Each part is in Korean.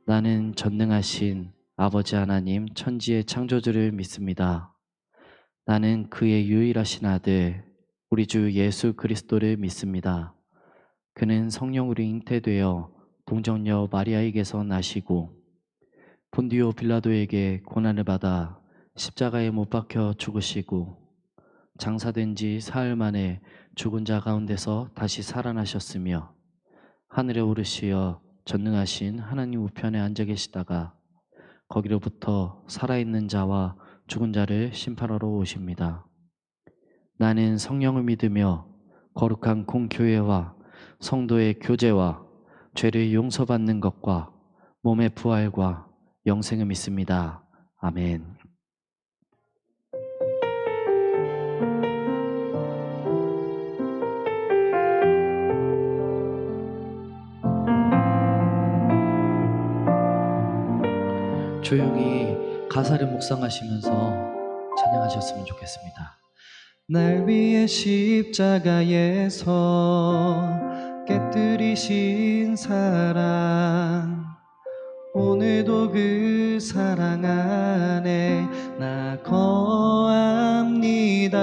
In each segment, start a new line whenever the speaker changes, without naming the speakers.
나는 전능하신 아버지 하나님 천지의 창조주를 믿습니다. 나는 그의 유일하신 아들 우리 주 예수 그리스도를 믿습니다. 그는 성령으로 잉태되어 동정녀 마리아에게서 나시고 본디오 빌라도에게 고난을 받아 십자가에 못 박혀 죽으시고 장사된 지 사흘 만에 죽은 자 가운데서 다시 살아나셨으며 하늘에 오르시어 전능하신 하나님 우편에 앉아 계시다가 거기로부터 살아있는 자와 죽은 자를 심판하러 오십니다. 나는 성령을 믿으며 거룩한 공교회와 성도의 교제와 죄를 용서받는 것과 몸의 부활과 영생을 믿습니다. 아멘. 조용히 가사를 묵상하시면서 찬양하셨으면 좋겠습니다.
날 위해 십자가에서 깨뜨리신 사랑, 오늘도 그 사랑 안에 나 거합니다.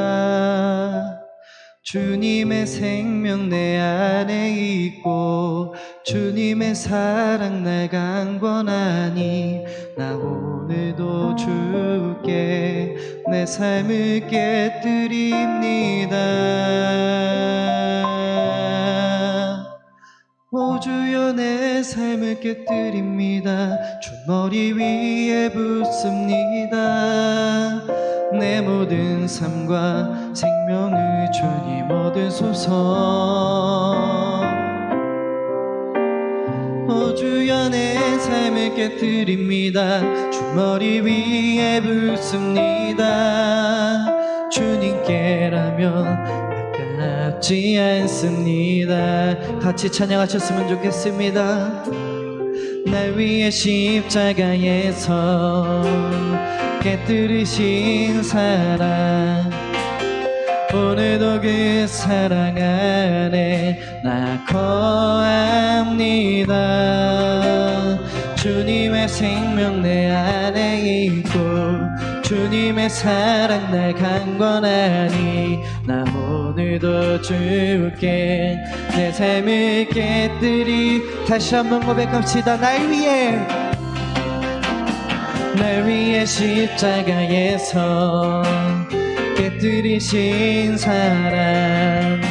주님의 생명 내 안에 있고 주님의 사랑 날 강권하니 나 오늘도 주께 내 삶을 깨뜨립니다. 오 주여 내 삶을 깨뜨립니다. 주 머리 위에 붓습니다. 내 모든 삶과 생명을 주님 얻으소서. 오 주여 내 삶을 깨뜨립니다. 주 머리 위에 붓습니다. 주님께라면 아깝지 않습니다. 같이 찬양하셨으면 좋겠습니다. 날 위해 십자가에서 깨뜨리신 사랑, 오늘도 그 사랑 안에 나 거합니다. 주님의 생명 내 안에 있고 주님의 사랑 날 강권하니 나 오늘도 주께 내 삶을 깨뜨리. 다시 한번 고백합시다. 날 위해 십자가에서 깨뜨리신 사랑,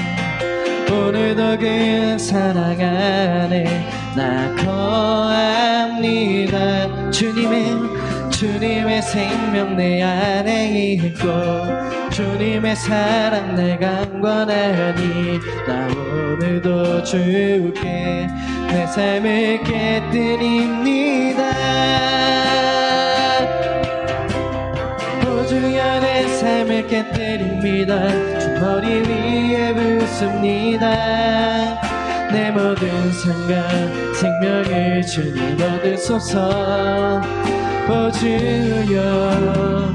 오늘도 그 사랑 안에 나 거합니다. 주님의 생명 내 안에 있고 주님의 사랑 날 강권하니 나 오늘도 주께 내 삶을 깨뜨립니다. 오 주여 내 삶을 깨뜨립니다. 주 머리 위에 붓습니다. 내 모든 삶과 생명을 주님 얻으소서. 오 주여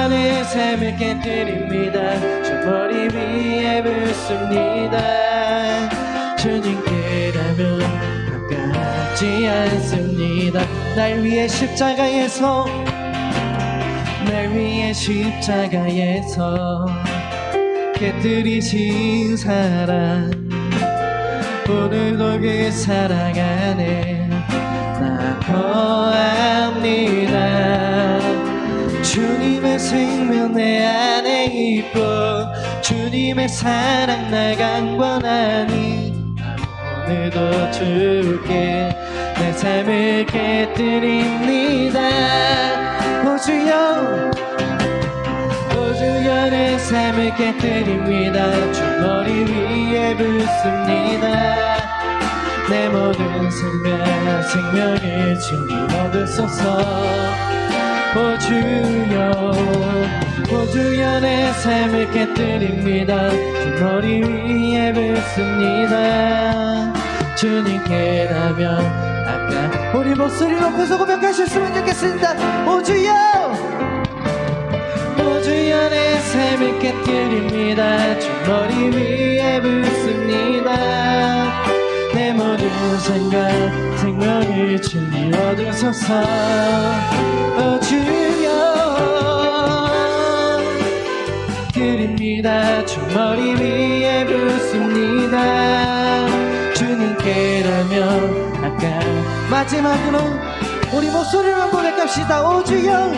내 삶을 깨뜨립니다. 주 머리 위에 붓습니다. 주님께라면 아깝지 않습니다. 날 위해 십자가에서 깨뜨리신 사랑, 오늘도 그 사랑 안에 나 거합니다. 주님의 생명 내 안에 있고 주님의 사랑 날 강권하니 나 오늘도 주께 내 삶을 깨뜨립니다. 오 주여 내 삶을 깨뜨립니다. 주 머리 위에 붓습니다. 내 모든 삶과 생명을 주님 얻으소서. 오 주여 내 삶을 깨뜨립니다. 주 머리 위에 붓습니다. 주님께라면 아까 우리 목소리 높여서 고백하셨으면 좋겠습니다. 오 주여 내 삶을 깨뜨립니다. 주 머리 위에 붓습니다. 내 내 모든 삶과 생명을 주님 얻으소서. 주여 드립니다. 주 머리 위에 붓습니다. 주님께라면 아까 마지막으로 우리 목소리로 고백합시다. 오 주여,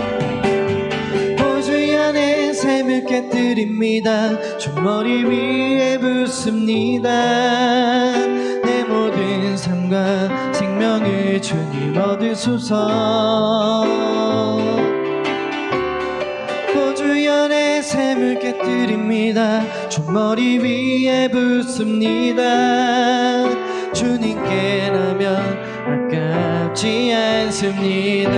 오 주여 내 삶을 깨뜨립니다. 주 머리 위에 붓습니다. 내 모든 삶과 생명을 주님 얻으소서. 오 주여 내 삶을 깨뜨립니다. 주 머리 위에 붓습니다. 주님께라면 아깝지 않습니다.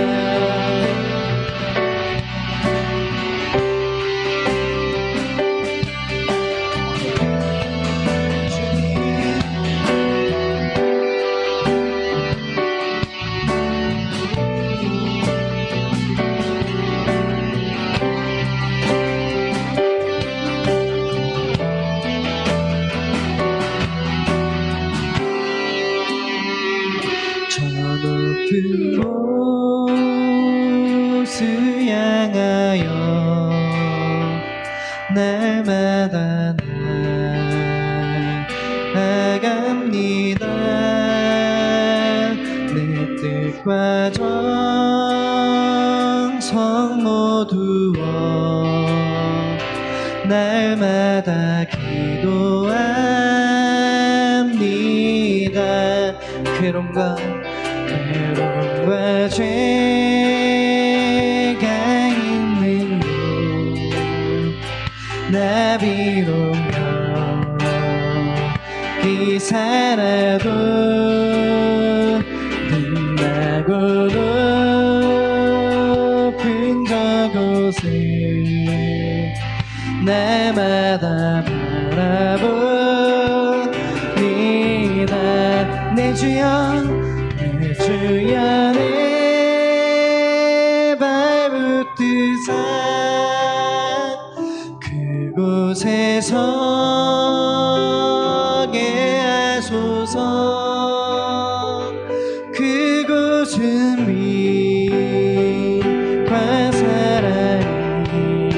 높은 곳을 향하여 날마다 나아갑니다. 내 뜻과 정성 모두어 날마다 기도합니다. 괴로움과 죄가 있는 곳 나비로며 이 살아도 빛나고 높은 저곳을 날마다 바라봅니다. 내 주여, 내 주여 내 발붙드사 그곳에 서게 하소서. 그곳은 빛과 사랑이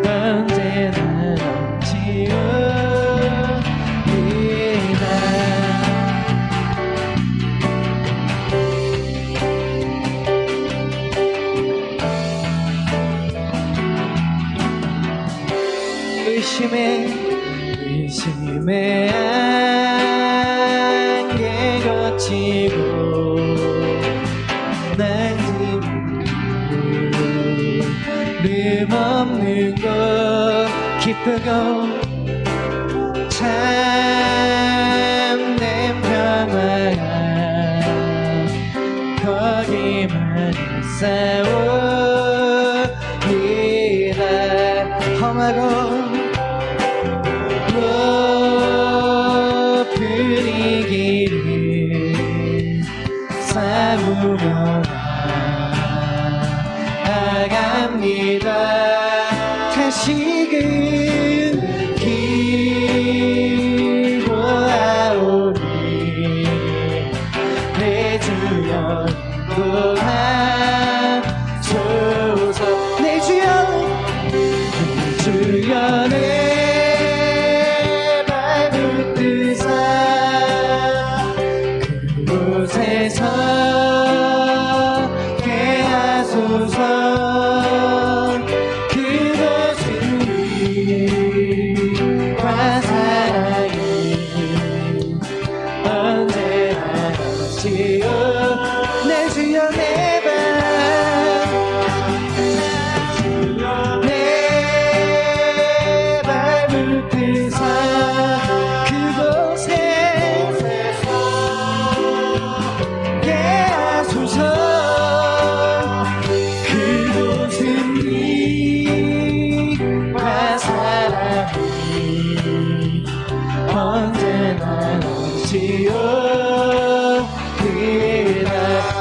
언제나 넘치옵니다. 의심의 안개 거치고 늘 없는 곳 기쁘고 참된 평화가 거기만 있사옵니다. 험하고 높은 이 길을 삼으며 나아갑니다. 다시금 기도하오니 내 주여 인도하소서. 내 주여, 내 주여 내 발붙드사 그곳에서 깨하소서. 그곳은 빛과 사랑이 언제나 넘치오. 내 주여 내 발붙드사 그곳에 깨하소서. 그곳은 빛과 사랑이 언제나 넘치옵니다.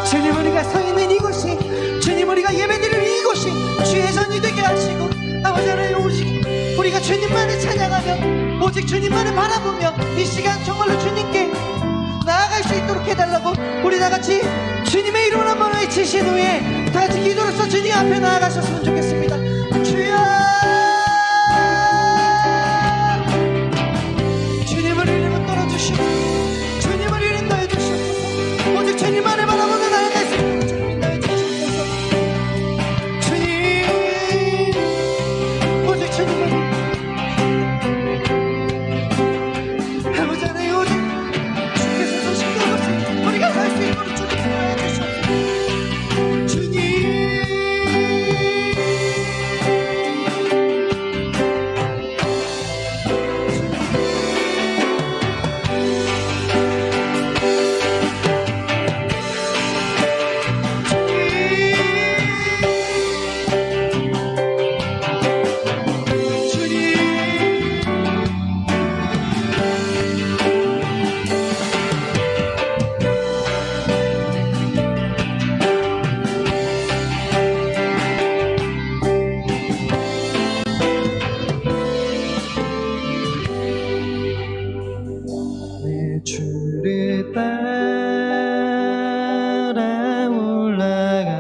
주님, 우리가 서 있는 이곳이, 주님 우리가 예배드릴 이곳이 주의 전이 되게 하시고 아버지 하나님 오직 우리가 주님만을 찬양하며 오직 주님만을 바라보며 이 시간 정말로 주님께 나아갈 수 있도록 해달라고 우리 다같이 주님의 이름을 한번 외치신 후에 다같이 기도로서 주님 앞에 나아가셨으면 좋겠습니다. 주여, 주님을 이름은 떨어주시고 주님을 이름 더해 주시옵소서. 오직 주님만을 바라보며 나아갈 수 있도록 주님 인도해 주시옵소서. 주님, 오직 주님만을 해보잖아요. 오직 주께서 소식도 없이 우리가 살 수 있도록 주님 인도해 주시옵소서. 주님, 내 주를 따라 올라가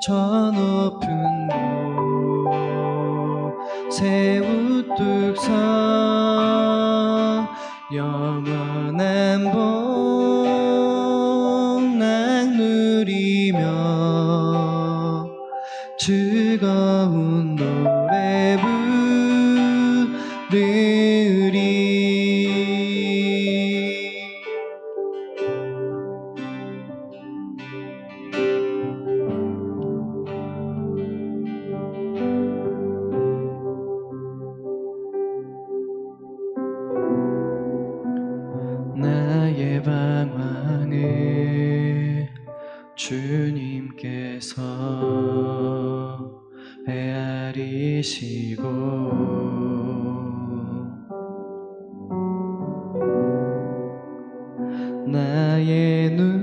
저 높은 곳에 우뚝 서 영원한 복락 누리며 즐거운 노래 부르리. 나의 방황을 주님께서 헤아리시고 나의 눈물을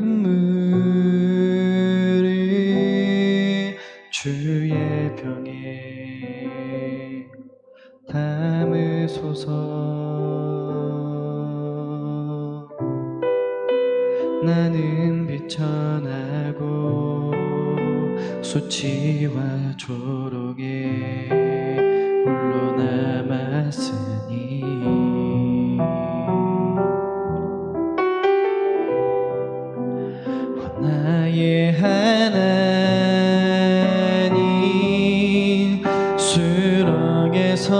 주의 병에 담으소서. 나는 비천하고 수치와 조롱에 홀로 남았으니 나의 하나님 수렁에서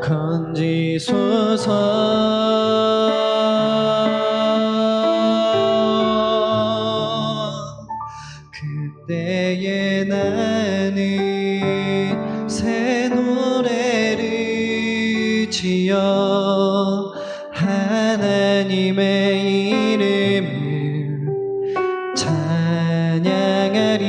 건지소서. 그때에 나는 새 노래를 지어 하나님의 이름을 찬양하리.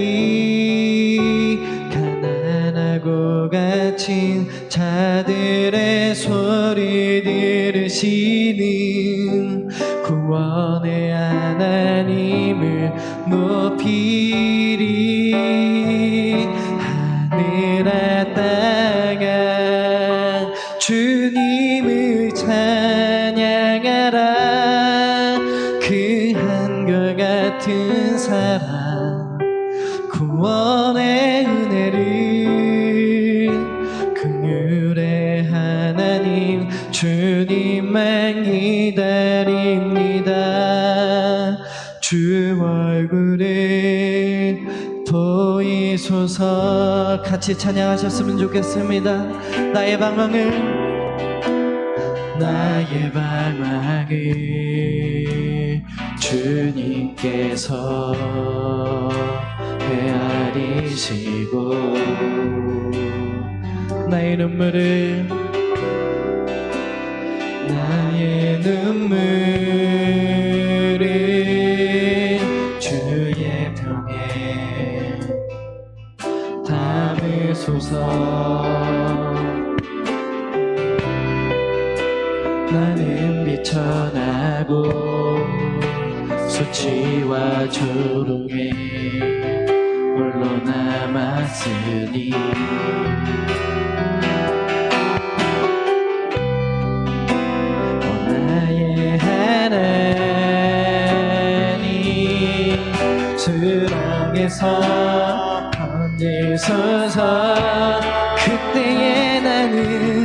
가난하고 갇힌 자들의 소리 들으시는 구원의 하나님을 높이리. 하늘아 땅아 주님을 찬양하라. 그 한결같은 사랑 구원의 은혜를 긍휼의 하나님 주님만 기다립니다. 주 얼굴을 보이소서. 같이 찬양하셨으면 좋겠습니다. 나의 방황을 주님께서 헤아리시고 나의 눈물을 주의 병에 담으소서. 나는 비천하고 수치와 조롱에 홀로 남았으니 나의
주께서 건지소서. 그때에 나는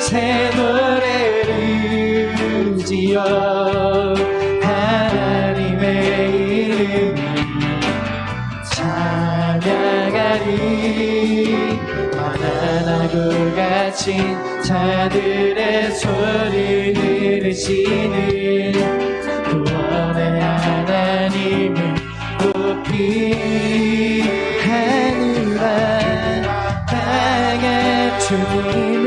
새 노래를 지어 하나님의 이름을 찬양하리. 가난하고 갇힌 자들의 소리 들으시는 구원의 하나님을 높이 하늘아 땅에 주님을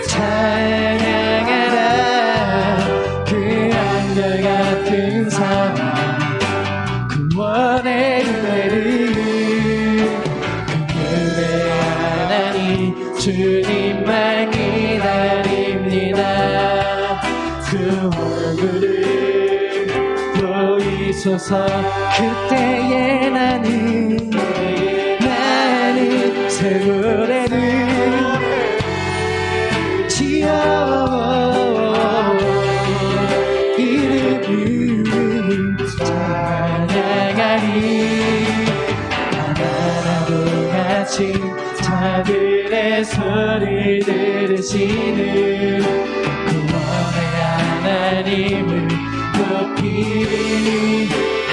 찬양하라. 그 한결같은 사랑 구원의 은혜를 그들의 하나님 주님만 기다립니다. 그 얼굴을 보이소서. 그때에 나는 새 노래를 지어 이름을 찬양하리. 하나라도 같이 자들의 소리 들으시는 구원의 하나님을 높이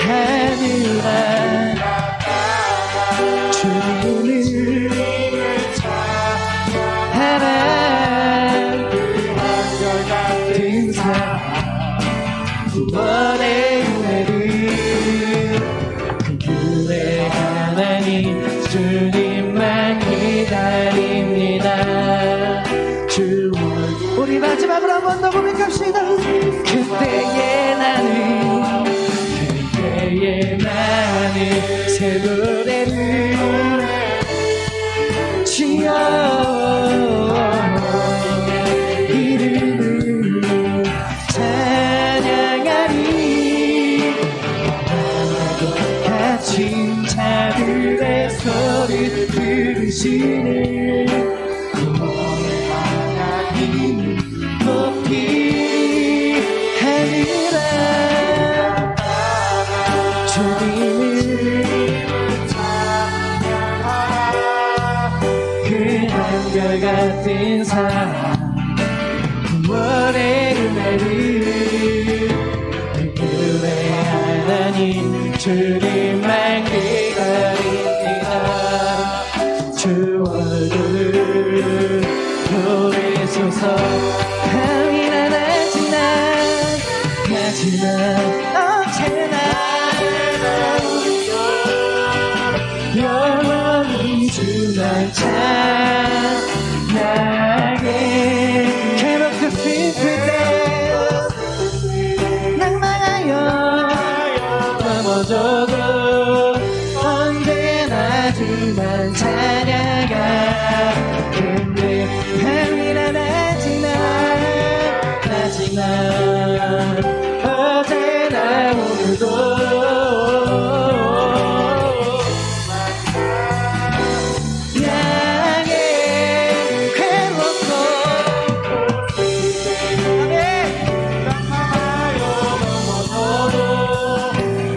하늘아 주님을 찬양하라. 그 한결같은 사랑 구원의 은혜를 그의 하나님 주님만 기다립니다. 주
우리 마지막으로 한 번 더 고백합시다.
그때에 나는 새 노래를 지어 이름을 찬양하리. 갇힌 자들의 소리 들으시는 구원의 하나님을 높이 하늘아 주님을 그 한결같은 사랑 구원의 은혜를 그의 하나님 주님만 기다립니다. 주 얼굴을 보이소서. 밤이나 낮이나 언제나 영원히 주만 찬양해. 괴롭고 슬플 때 낭망하여 넘어져도 언제나 주만 찬양하. 근데 밤이나 낮이나 어제나 오늘도 향해 괴롭고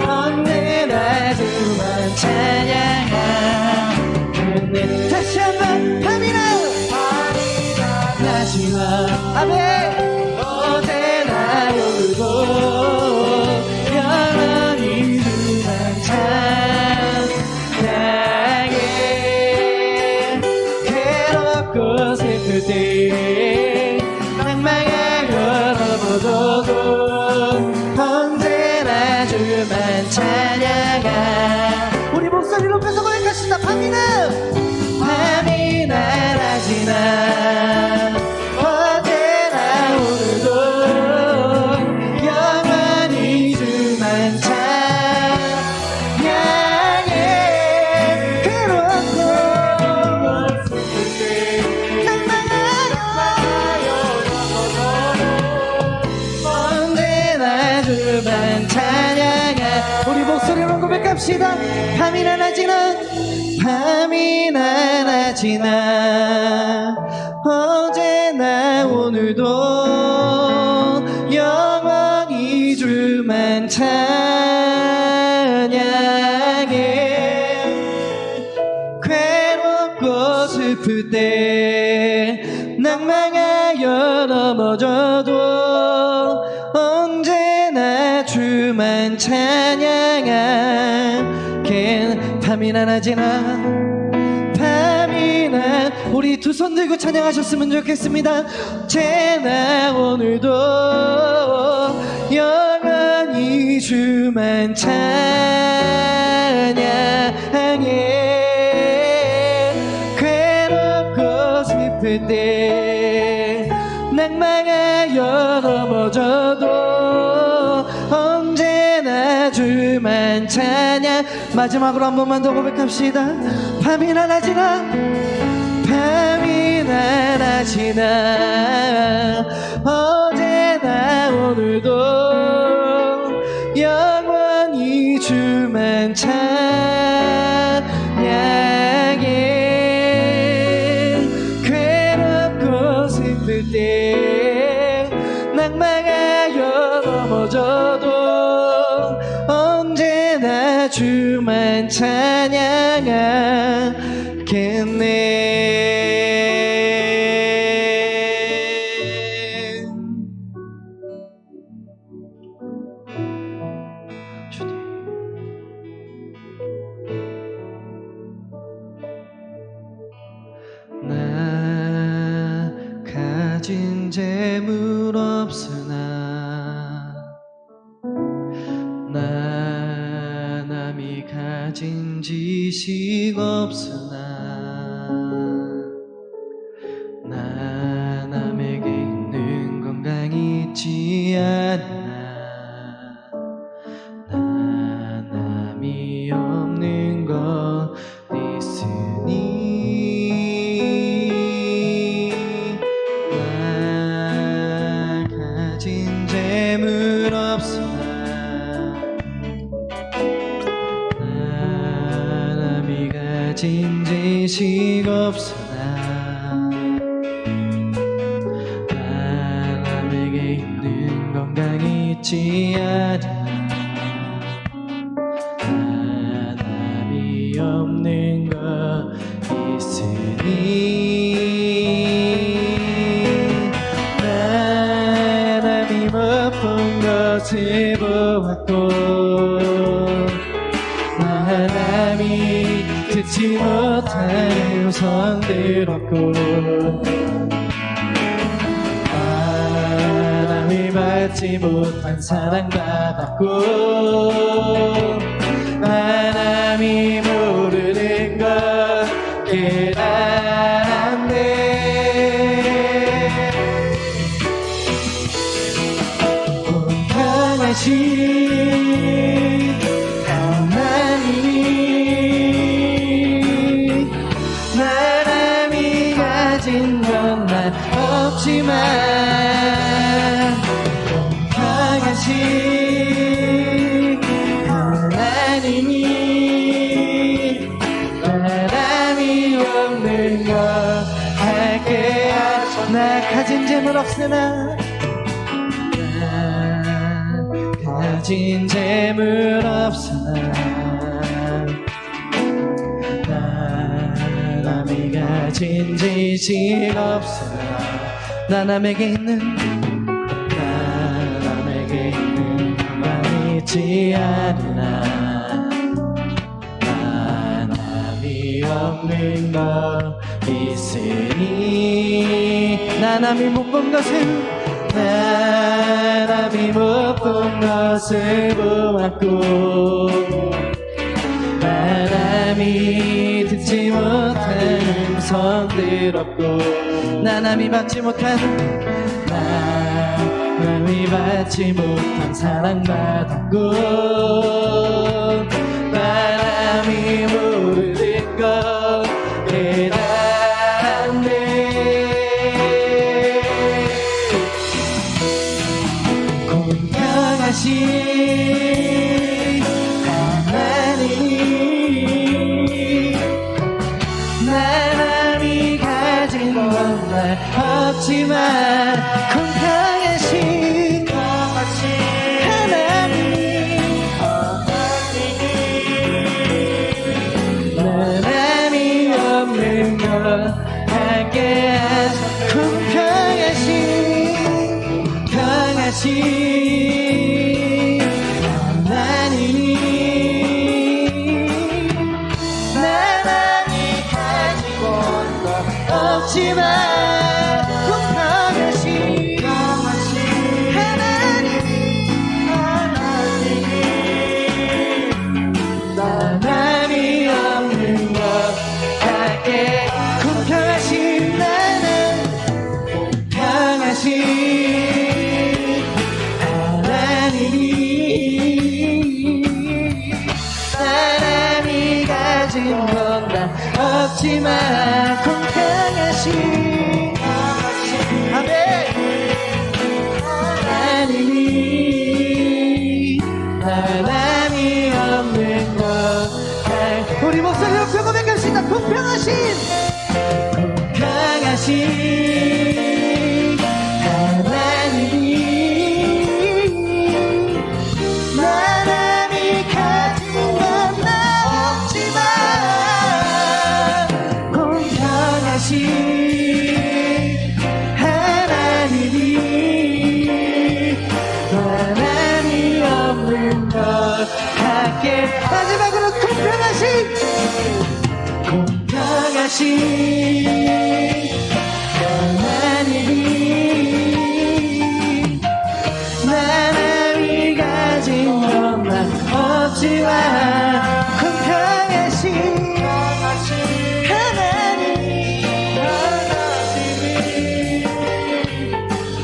언제나 주만 찬양하. 근데 다시 한번 밤이나 낮이나 아멘 어제나 오늘도 영원히 주만 찬양해. 괴롭고 슬플 때 낭망하고 넘어져도 언제나 주만 찬양하.
우리 목소리 높여서 고백합시다. 밤이나
낮이나 어제나 오늘도 영원히 주만 찬양해.
괴롭고
언제나 주만 찬양해.
우리 목소리로 고백합시다. 밤이나 낮이나 언제나 오늘도 영원히
주만 찬양해 괴롭고 슬플 때 낭망하여 넘어져도 언제나 주만 찬양하게 밤이나 낮이나 밤이나 우리 두 손 들고 찬양하셨으면 좋겠습니다. 제나 오늘도 영원히 주만 찬양해 괴롭고 슬플 때 낭망하여 넘어져도 언제나 주만 찬양. 마지막으로 한 번만 더 고백합시다. 밤이나 낮이나 밤이나 낮이나 어제나 오늘도 영원히 주만 찬양해 괴롭고 슬플 때 낭망하여 넘어져도 언제나 주만 찬양하겠네. 주님 나 가진 재물 없으나 나 남이 가진 지식 없으나 나 남에게 있는 건강 있지 않아 나 남이 없는 것 있으니 나 가진 재물 없으나 나 남이 가진 지식 없으나 나 남에게 있는 건강 있지 않아 나 남이 없는 것 있으니 나 남이 못 본 것을 보았고 나 남이 듣지 못한 음성 들었고 나 남이 받지 못한 사랑받았고 나 남이 모르는 것 깨달았네. 공평하신 하나님이 나 남이 가진 것만 없지만 공평하신 하나님이 나 남이 없는 것 할게 나 가진 재물 없으나 나 가진 재물 없으나 나 남이 가진 지식 없으나 나 남에게 있는 것만 있지 않으나 나 남이 없는 것 있으니 나 남이 못 본 것은 나 남이 못 본 것을 보았고 나 남이 듣지 못한 음성 들었고 나 남이 받지 못한 나 남이 받지 못한 사랑받았고 나 남이 모르는 것 깨달았네. 공평하신 하나님이 나 남이 가진 것만 없지만 공평하신 하나님 공평하신 하나님이 나만이 가지고 것 없지만 공평하신 하나님이 나만이 없는 것 같게 공평하신 나는 공평하신 하나님이 사람이 가진 건 다 없지만 공평하신 아멘 하나님이 사람이 없는 것
우리 목소리로 고백합시다. 공평하신
공평하신 하나님이 사람이 가진 건 다 없지만 공평하신 하나님이 사람이 없는 것 같게
마지막으로 공평하신
공평하신 하나님이 사람이 가진 것만 없지만 공평하신 하나님이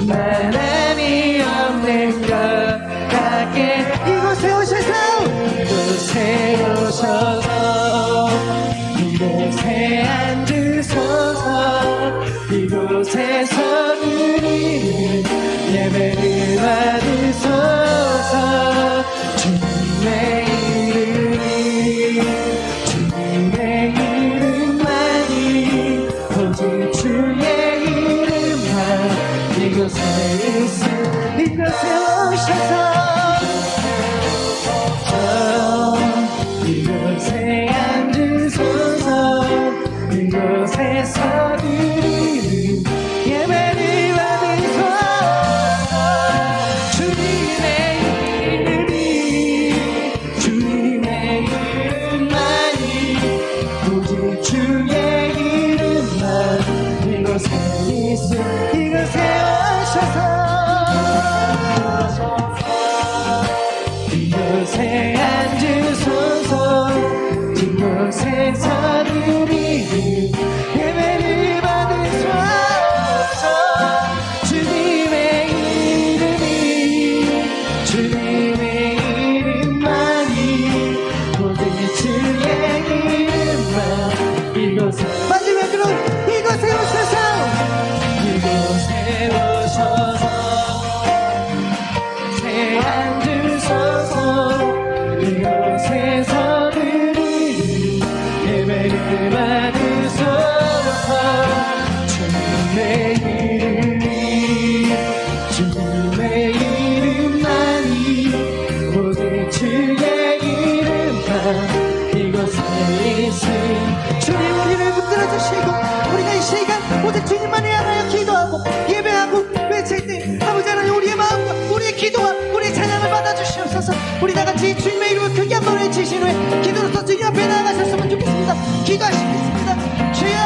사람이 없는 것 같게
이곳에 오셔서
이곳에 오셔서 이곳에 앉으소서 이곳에서 드리는 예배를 받으소서 주님의 이름이 주님의 이름만이 오직 주의 이름만 이곳에 있음 이곳에 오셔서 이곳에 앉으소서 이곳에서 드리는 예배를 받으소서 주님의 이름이 주님의 이름만이 오직 주의 이름만 이곳에 있음 이곳에 오셔서 이곳에 앉으소서 이곳에서 드리는 예배를 받으소서 주님의 이름이 주님의 이름만이 오직 주의 이름만 이곳에
마지막으로 이곳에 오셔서
이곳에 오셔서 새 앉으소서 이곳에서 드리는 예배를 받으소서 주님의 이름이 주님의 이름만이 오직 주의 이름만 이곳에 있음
주님 우리를 붙들어 주시고 우리가 이 시간 오직 주님만을 향하여 기도하고 예배하고 외칠 때 아버지 하나님 우리의 마음과 우리의 기도와 우리의 찬양을 받아주시옵소서. 우리 다같이 주님의 이름을 크게 한번 외치신 후에 기도로서 주님 앞에 나아가셨으면 좋겠습니다. 기도하시겠습니다. 주여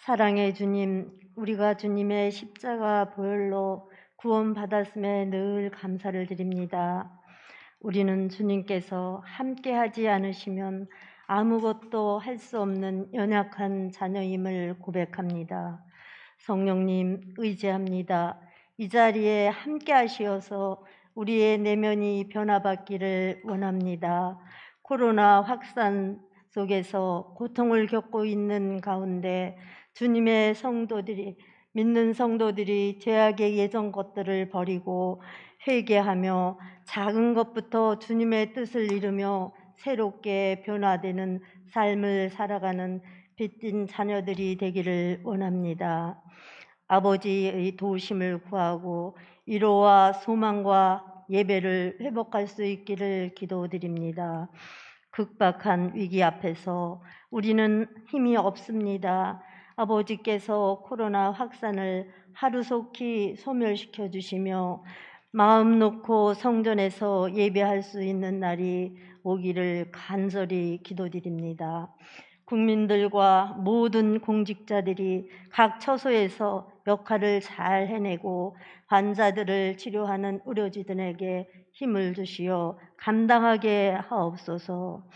사랑의 주님, 우리가 주님의 십자가 보혈로 구원받았음에 늘 감사를 드립니다. 우리는 주님께서 함께하지 않으시면 아무것도 할 수 없는 연약한 자녀임을 고백합니다. 성령님 의지합니다. 이 자리에 함께 하시어서 우리의 내면이 변화받기를 원합니다. 코로나 확산 속에서 고통을 겪고 있는 가운데 주님의 성도들이, 믿는 성도들이 죄악의 예전 것들을 버리고 회개하며 작은 것부터 주님의 뜻을 이루며 새롭게 변화되는 삶을 살아가는 빛진 자녀들이 되기를 원합니다. 아버지의 도우심을 구하고 위로와 소망과 예배를 회복할 수 있기를 기도드립니다. 극박한 위기 앞에서 우리는 힘이 없습니다. 아버지께서 코로나 확산을 하루속히 소멸시켜 주시며 마음 놓고 성전에서 예배할 수 있는 날이 오기를 간절히 기도드립니다. 국민들과 모든 공직자들이 각 처소에서 역할을 잘 해내고 환자들을 치료하는 의료진에게 힘을 주시어 감당하게 하옵소서.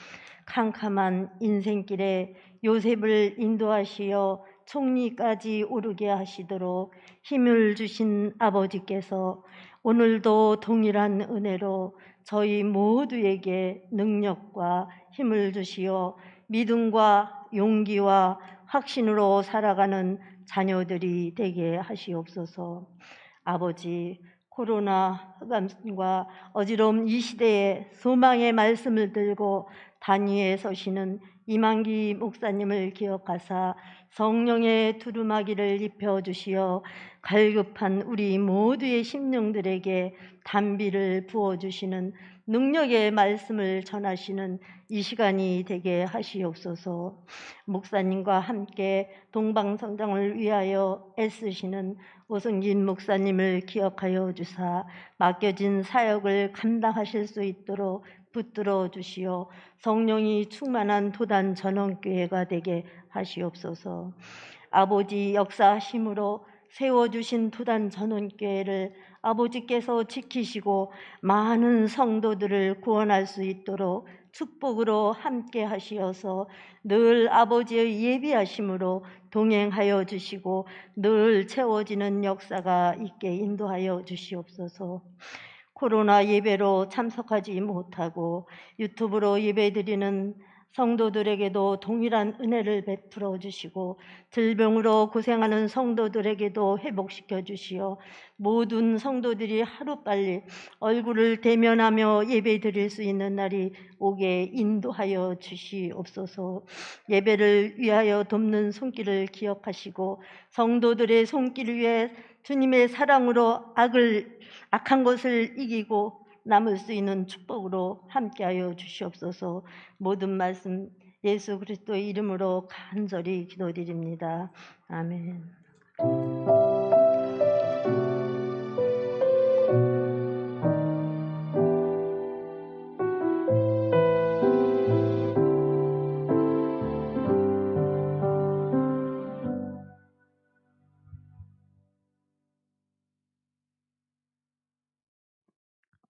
캄캄한 인생길에 요셉을 인도하시어 총리까지 오르게 하시도록 힘을 주신 아버지께서 오늘도 동일한 은혜로 저희 모두에게 능력과 힘을 주시어 믿음과 용기와 확신으로 살아가는 자녀들이 되게 하시옵소서. 아버지, 코로나 흑암과 어지러움 이 시대에 소망의 말씀을 들고 단위에 서시는 이만기 목사님을 기억하사 성령의 두루마기를 입혀주시어 갈급한 우리 모두의 심령들에게 단비를 부어주시는 능력의 말씀을 전하시는 이 시간이 되게 하시옵소서. 목사님과 함께 동방성장을 위하여 애쓰시는 오승진 목사님을 기억하여 주사 맡겨진 사역을 감당하실 수 있도록 붙들어 주시어 성령이 충만한 도단 전원교회가 되게 하시옵소서. 아버지 역사하심으로 세워주신 도단 전원교회를 아버지께서 지키시고 많은 성도들을 구원할 수 있도록 축복으로 함께 하시어서 늘 아버지의 예비하심으로 동행하여 주시고 늘 채워지는 역사가 있게 인도하여 주시옵소서. 코로나 예배로 참석하지 못하고 유튜브로 예배드리는 성도들에게도 동일한 은혜를 베풀어 주시고 질병으로 고생하는 성도들에게도 회복시켜 주시어 모든 성도들이 하루빨리 얼굴을 대면하며 예배드릴 수 있는 날이 오게 인도하여 주시옵소서. 예배를 위하여 돕는 손길을 기억하시고 성도들의 손길 위에 주님의 사랑으로 악한 것을 이기고 남을 수 있는 축복으로 함께하여 주시옵소서. 모든 말씀 예수 그리스도의 이름으로 간절히 기도드립니다. 아멘.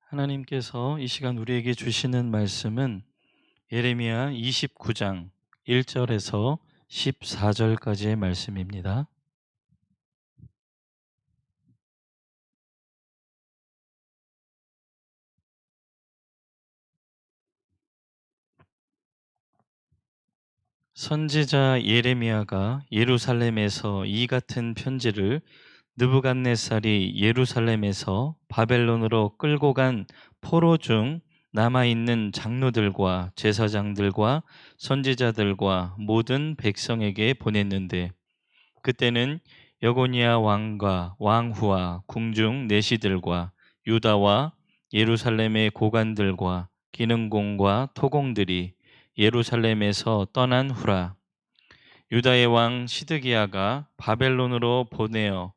하나님께서 이 시간 우리에게 주시는 말씀은 예레미야 29장 1절에서 14절까지의 말씀입니다. 선지자 예레미야가 예루살렘에서 이 같은 편지를 느부갓네살이 예루살렘에서 바벨론으로 끌고 간 포로 중 남아있는 장로들과 제사장들과 선지자들과 모든 백성에게 보냈는데, 그때는 여고니아 왕과 왕후와 궁중 내시들과 유다와 예루살렘의 고관들과 기능공과 토공들이 예루살렘에서 떠난 후라. 유다의 왕 시드기야가 바벨론으로 보내어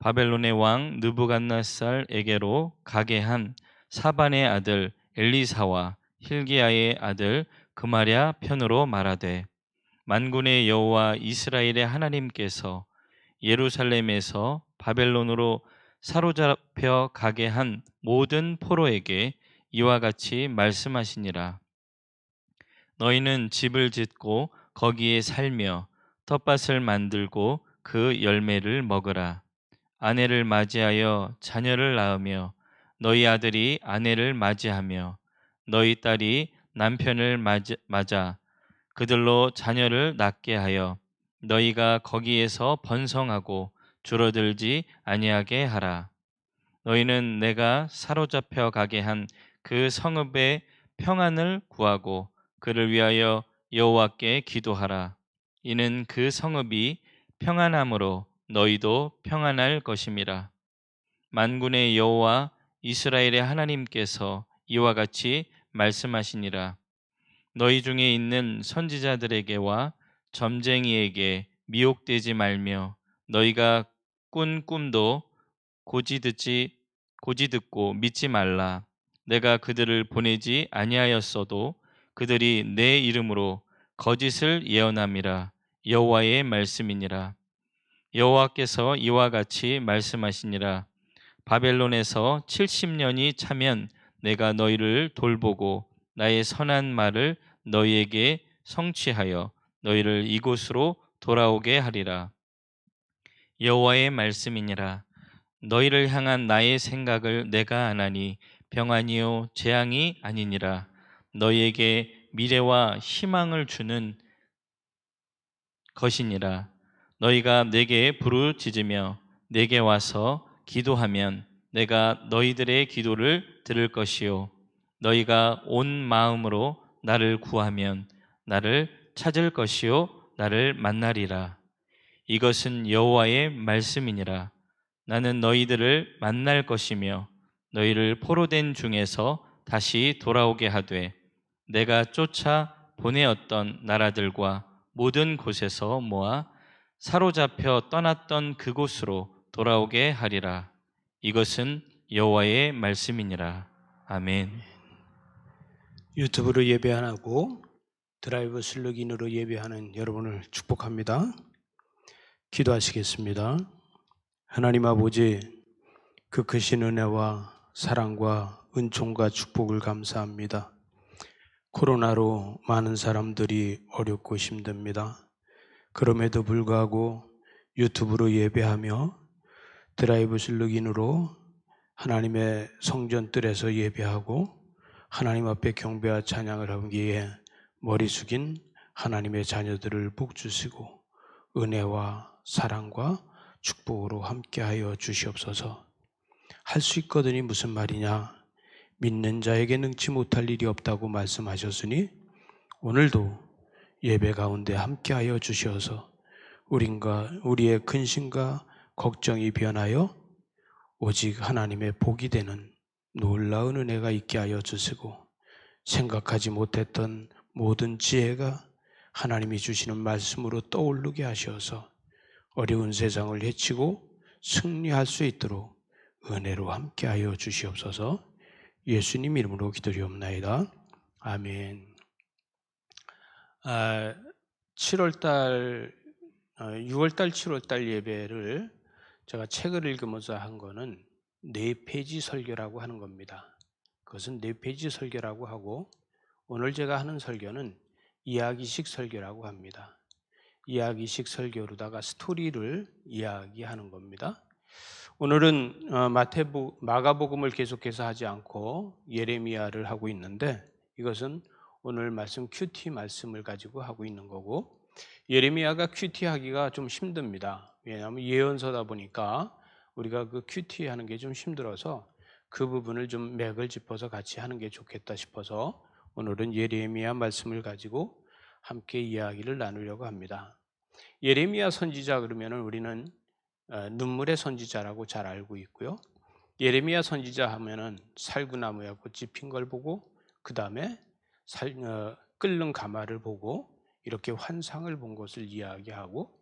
바벨론의 왕 느부갓네살에게로 가게 한 사반의 아들 엘리사와 힐기야의 아들 그마랴 편으로 말하되, 만군의 여호와 이스라엘의 하나님께서 예루살렘에서 바벨론으로 사로잡혀 가게 한 모든 포로에게 이와 같이 말씀하시니라. 너희는 집을 짓고 거기에 살며 텃밭을 만들고 그 열매를 먹으라. 아내를 맞이하여 자녀를 낳으며 너희 아들이 아내를 맞이하며 너희 딸이 남편을 맞아 그들로 자녀를 낳게 하여 너희가 거기에서 번성하고 줄어들지 아니하게 하라. 너희는 내가 사로잡혀 가게 한 그 성읍의 평안을 구하고 그를 위하여 여호와께 기도하라. 이는 그 성읍이 평안함으로 너희도 평안할 것임이라. 만군의 여호와 이스라엘의 하나님께서 이와 같이 말씀하시니라. 너희 중에 있는 선지자들에게와 점쟁이에게 미혹되지 말며 너희가 꾼 꿈도 고지 듣고 믿지 말라. 내가 그들을 보내지 아니하였어도 그들이 내 이름으로 거짓을 예언함이라. 여호와의 말씀이니라. 여호와께서 이와 같이 말씀하시니라. 바벨론에서 70년이 차면 내가 너희를 돌보고 나의 선한 말을 너희에게 성취하여 너희를 이곳으로 돌아오게 하리라. 여호와의 말씀이니라. 너희를 향한 나의 생각을 내가 아나니 평안이요 재앙이 아니니라. 너희에게 미래와 희망을 주는 것이니라. 너희가 내게 부르짖으며 내게 와서 기도하면 내가 너희들의 기도를 들을 것이요 너희가 온 마음으로 나를 구하면 나를 찾을 것이요 나를 만나리라. 이것은 여호와의 말씀이니라. 나는 너희들을 만날 것이며 너희를 포로된 중에서 다시 돌아오게 하되 내가 쫓아 보내었던 나라들과 모든 곳에서 모아 사로잡혀 떠났던 그곳으로 돌아오게 하리라. 이것은 여호와의 말씀이니라. 아멘.
유튜브로 예배 안 하고 드라이브 슬로긴으로 예배하는 여러분을 축복합니다. 기도하시겠습니다. 하나님 아버지, 그 크신 은혜와 사랑과 은총과 축복을 감사합니다. 코로나로 많은 사람들이 어렵고 힘듭니다. 그럼에도 불구하고 유튜브로 예배하며 드라이브 슬로긴으로 하나님의 성전뜰에서 예배하고 하나님 앞에 경배와 찬양을 하기에 머리 숙인 하나님의 자녀들을 복주시고 은혜와 사랑과 축복으로 함께하여 주시옵소서. 할 수 있거든이 무슨 말이냐? 믿는 자에게 능치 못할 일이 없다고 말씀하셨으니 오늘도 예배 가운데 함께하여 주시어서 우리의 근심과 걱정이 변하여 오직 하나님의 복이 되는 놀라운 은혜가 있게 하여 주시고 생각하지 못했던 모든 지혜가 하나님이 주시는 말씀으로 떠오르게 하셔서 어려운 세상을 헤치고 승리할 수 있도록 은혜로 함께하여 주시옵소서. 예수님 이름으로 기도리옵나이다. 아멘. 6월달 7월달 예배를 제가 책을 읽으면서 한 거는 4페이지 설교라고 하는 겁니다. 그것은 4페이지 설교라고 하고 오늘 제가 하는 설교는 이야기식 설교라고 합니다. 이야기식 설교로다가 스토리를 이야기하는 겁니다. 오늘은 마가복음을 계속해서 하지 않고 예레미야를 하고 있는데 이것은 오늘 말씀 큐티 말씀을 가지고 하고 있는 거고 예레미야가 큐티 하기가 좀 힘듭니다. 왜냐하면 예언서다 보니까 우리가 그 큐티 하는 게 좀 힘들어서 그 부분을 좀 맥을 짚어서 같이 하는 게 좋겠다 싶어서 오늘은 예레미야 말씀을 가지고 함께 이야기를 나누려고 합니다. 예레미야 선지자 그러면은 우리는 눈물의 선지자라고 잘 알고 있고요. 예레미야 선지자 하면은 살구나무에 꽃이 핀 걸 보고 그 다음에 끓는 가마를 보고 이렇게 환상을 본 것을 이야기하고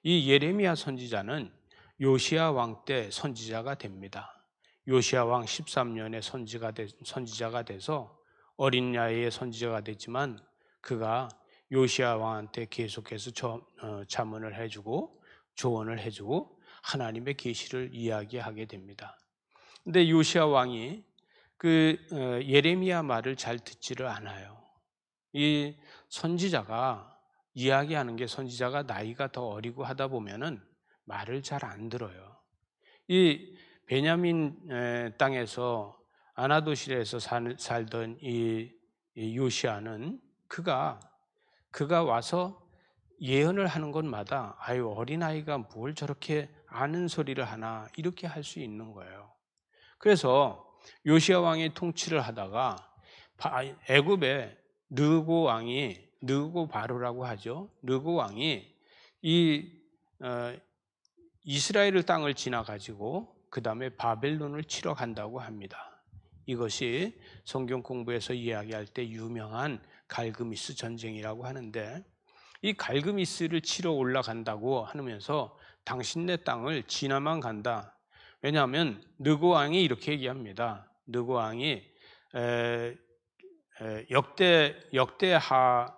이 예레미야 선지자는 요시야 왕 때 선지자가 됩니다. 요시야 왕 13년에 선지자가 돼서 어린 나이에 선지자가 됐지만 그가 요시야 왕한테 계속해서 자문을 해주고 조언을 해주고 하나님의 계시를 이야기하게 됩니다. 근데 요시야 왕이 그 예레미야 말을 잘 듣지를 않아요. 이 선지자가 이야기하는 게 선지자가 나이가 더 어리고 하다 보면은 말을 잘 안 들어요. 이 베냐민 땅에서 아나도실에서 살던 이 요시아는 그가 와서 예언을 하는 것마다 아유 어린아이가 뭘 저렇게 아는 소리를 하나 이렇게 할 수 있는 거예요. 그래서 요시아 왕이 통치를 하다가 애굽의 느고 왕이 느고 바로라고 하죠. 느고 왕이 이 이스라엘 땅을 지나 가지고 그 다음에 바벨론을 치러 간다고 합니다. 이것이 성경 공부에서 이야기할 때 유명한 갈그미스 전쟁이라고 하는데 이 갈그미스를 치러 올라간다고 하면서 당신네 땅을 지나만 간다. 왜냐하면 느고 왕이 이렇게 얘기합니다. 느고 왕이 역대하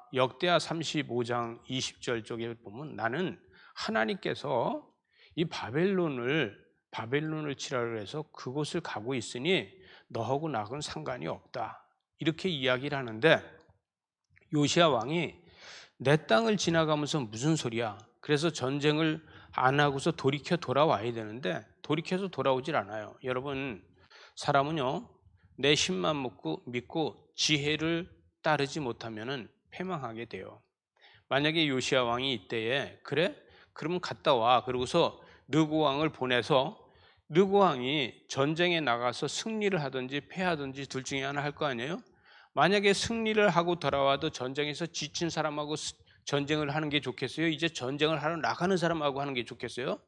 35장 20절 쪽에 보면 나는 하나님께서 이 바벨론을 치라고 해서 그곳을 가고 있으니 너하고 나하고는 상관이 없다. 이렇게 이야기를 하는데 요시아 왕이 내 땅을 지나가면서 무슨 소리야? 그래서 전쟁을 안 하고서 돌이켜 돌아와야 되는데 돌이켜서 돌아오질 않아요. 여러분 사람은요 내 힘만 믿고 지혜를 따르지 못하면은 패망하게 돼요. 만약에 요시아 왕이 이때에 그래? 그러면 갔다 와. 그러고서 느고 왕을 보내서 느고 왕이 전쟁에 나가서 승리를 하든지 패하든지 둘 중에 하나 할 거 아니에요? 만약에 승리를 하고 돌아와도 전쟁에서 지친 사람하고 전쟁을 하는 게 좋겠어요? 이제 전쟁을 하러 나가는 사람하고 하는 게 좋겠어요?